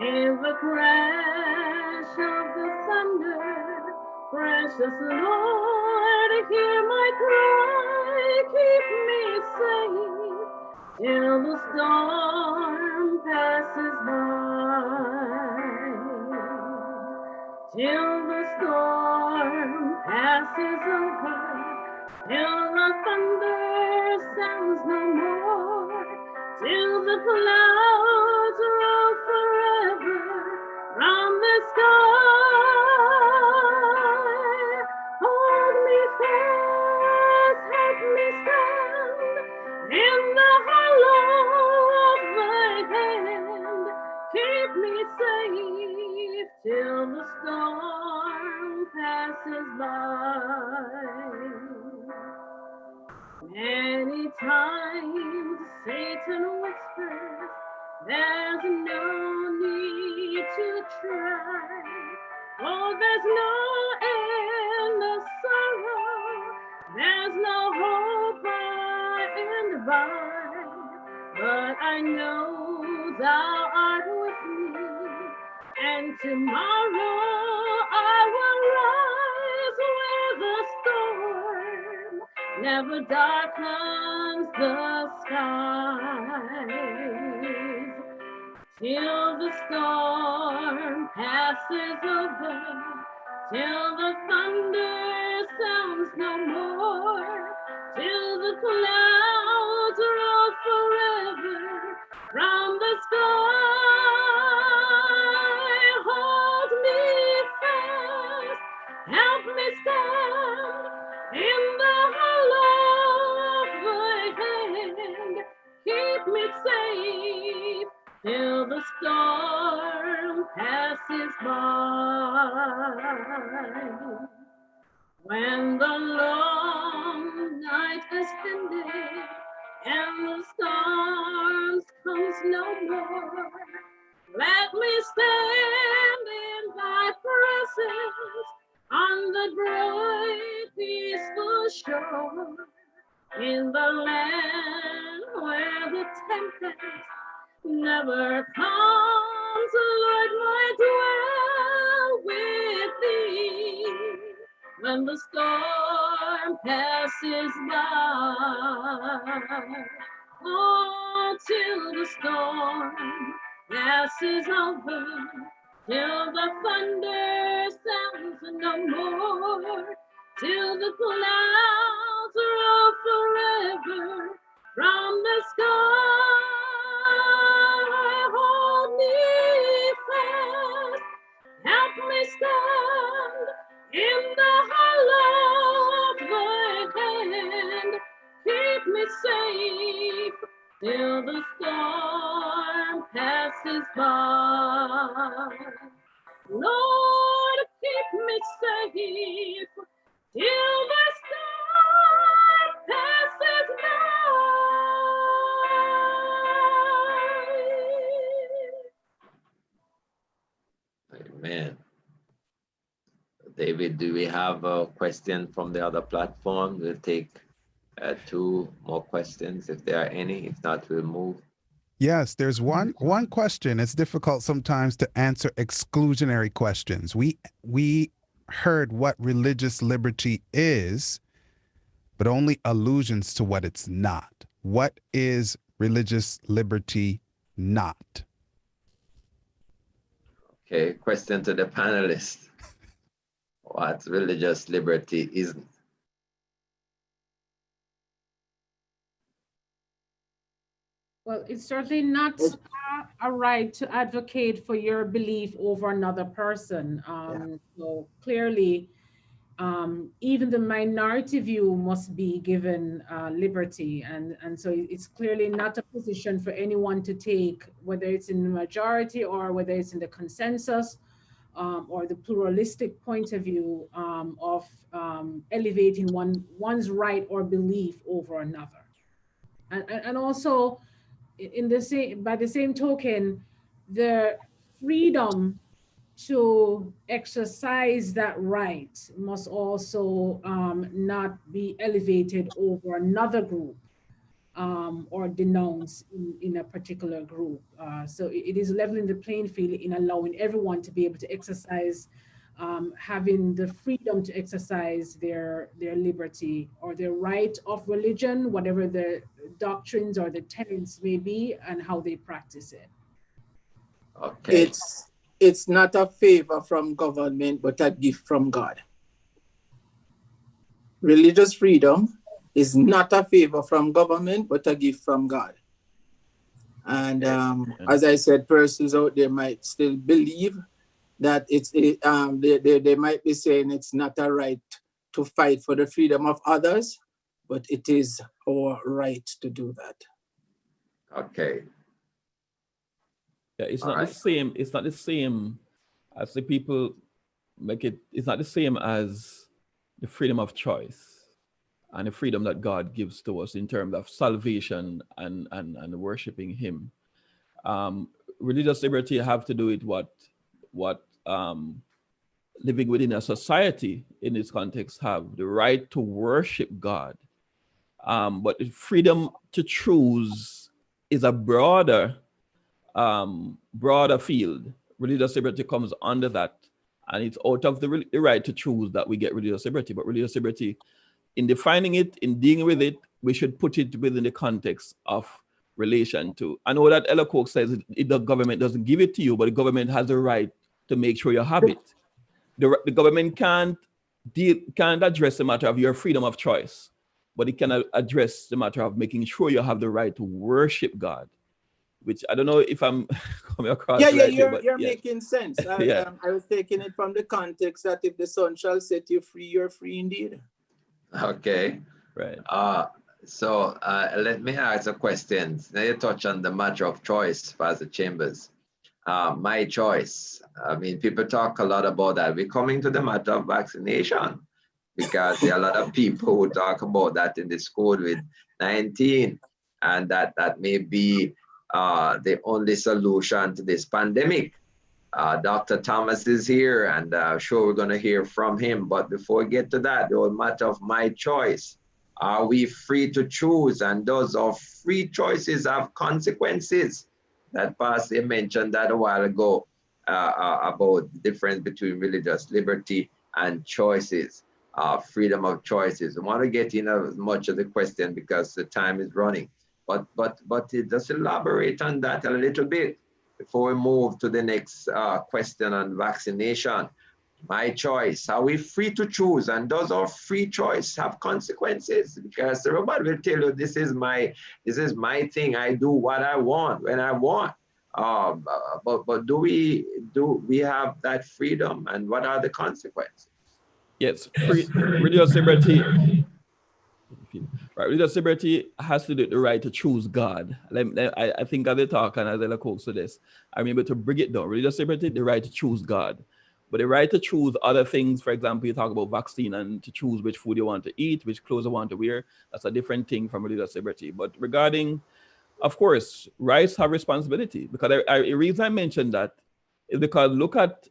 in the crash of the thunder. Precious Lord, hear my cry, keep me safe till the storm passes by. Till the storm passes over, till the thunder sounds no more, till the clouds roll forever from the sky. Hold me fast, help me stand in the hollow of thy hand. Keep me safe till the storm passes by. Many times Satan whispers, there's no need to try. Oh, there's no end of sorrow, there's no hope by and by. But I know thou art with me, and tomorrow I will rise where the storm never darkens the skies. Till the storm passes over, till the thunder sounds no more, till the clouds roll forever from the sky. Hold me fast, help me stand in the hollow of thy hand. Keep me safe till the storm passes by. When the long night is ended and the storms comes no more, let me stand in thy presence on the bright peaceful shore, in the land where the tempest never comes. Lord, I dwell with thee when the storm passes by. Oh, till the storm passes over, till the thunder sounds no more, till the clouds roll forever from the sky. Hold me fast, help me stand in the hollow of thy hand. Keep me safe till the storm passes by. Lord, safe till the storm passes by. Amen. David, do we have a question from the other platform? We'll take 2 more questions if there are any. If not, we'll move. Yes, there's one question. It's difficult sometimes to answer exclusionary questions. We heard what religious liberty is, but only allusions to what it's not. What is religious liberty not? Okay, question to the panelists. What religious liberty isn't? Well, it's certainly not a right to advocate for your belief over another person. So clearly, even the minority view must be given liberty. And so it's clearly not a position for anyone to take, whether it's in the majority or whether it's in the consensus or the pluralistic point of view of elevating one's right or belief over another. And also, by the same token, the freedom to exercise that right must also not be elevated over another group or denounced in a particular group. So it is leveling the playing field in allowing everyone to be able to exercise, having the freedom to exercise their liberty or their right of religion, whatever the doctrines or the tenets may be, and how they practice it. Okay. It's not a favor from government, but a gift from God. Religious freedom is not a favor from government, but a gift from God. And as I said, persons out there might still believe that they might be saying it's not a right to fight for the freedom of others, but it is our right to do that. Okay. Yeah, it's not the same. It's not the same as the people make it. It's not the same as the freedom of choice and the freedom that God gives to us in terms of salvation and worshiping Him. Religious liberty have to do with what living within a society in this context have the right to worship God. But the freedom to choose is a broader field. Religious liberty comes under that, and it's out of the right to choose that we get religious liberty. But religious liberty, in defining it, in dealing with it, we should put it within the context of relation to. I know that Ella Coke says the government doesn't give it to you, but the government has the right to make sure you have it. The government can't address the matter of your freedom of choice, but it can address the matter of making sure you have the right to worship God, which I don't know if I'm coming across. You're making sense. I was taking it from the context that if the Son shall set you free, you're free indeed. Okay. Right. So let me ask a question. Now you touch on the matter of choice, Pastor Chambers. My choice. I mean, people talk a lot about that. We're coming to the matter of vaccination because there are a lot of people who talk about that in this COVID-19, and that may be the only solution to this pandemic. Dr. Thomas is here, and I'm sure we're going to hear from him. But before we get to that, the whole matter of my choice. Are we free to choose? And does our free choices have consequences? That Pastor mentioned that a while ago about the difference between religious liberty and choices, freedom of choices. I want to get in as much of the question because the time is running. But just elaborate on that a little bit before we move to the next question on vaccination. My choice. Are we free to choose? And does our free choice have consequences? Because everybody will tell you this is my thing. I do what I want when I want. But do we have that freedom? And what are the consequences? Yes, religious liberty. Right, religious liberty has to do with the right to choose God. I think as they talk and as they look to this, I'm able to bring it down. Religious liberty, the right to choose God. But the right to choose other things, for example, you talk about vaccine and to choose which food you want to eat, which clothes you want to wear, that's a different thing from religious liberty. But regarding, of course, rights have responsibility. Because the reason I mentioned that is because look at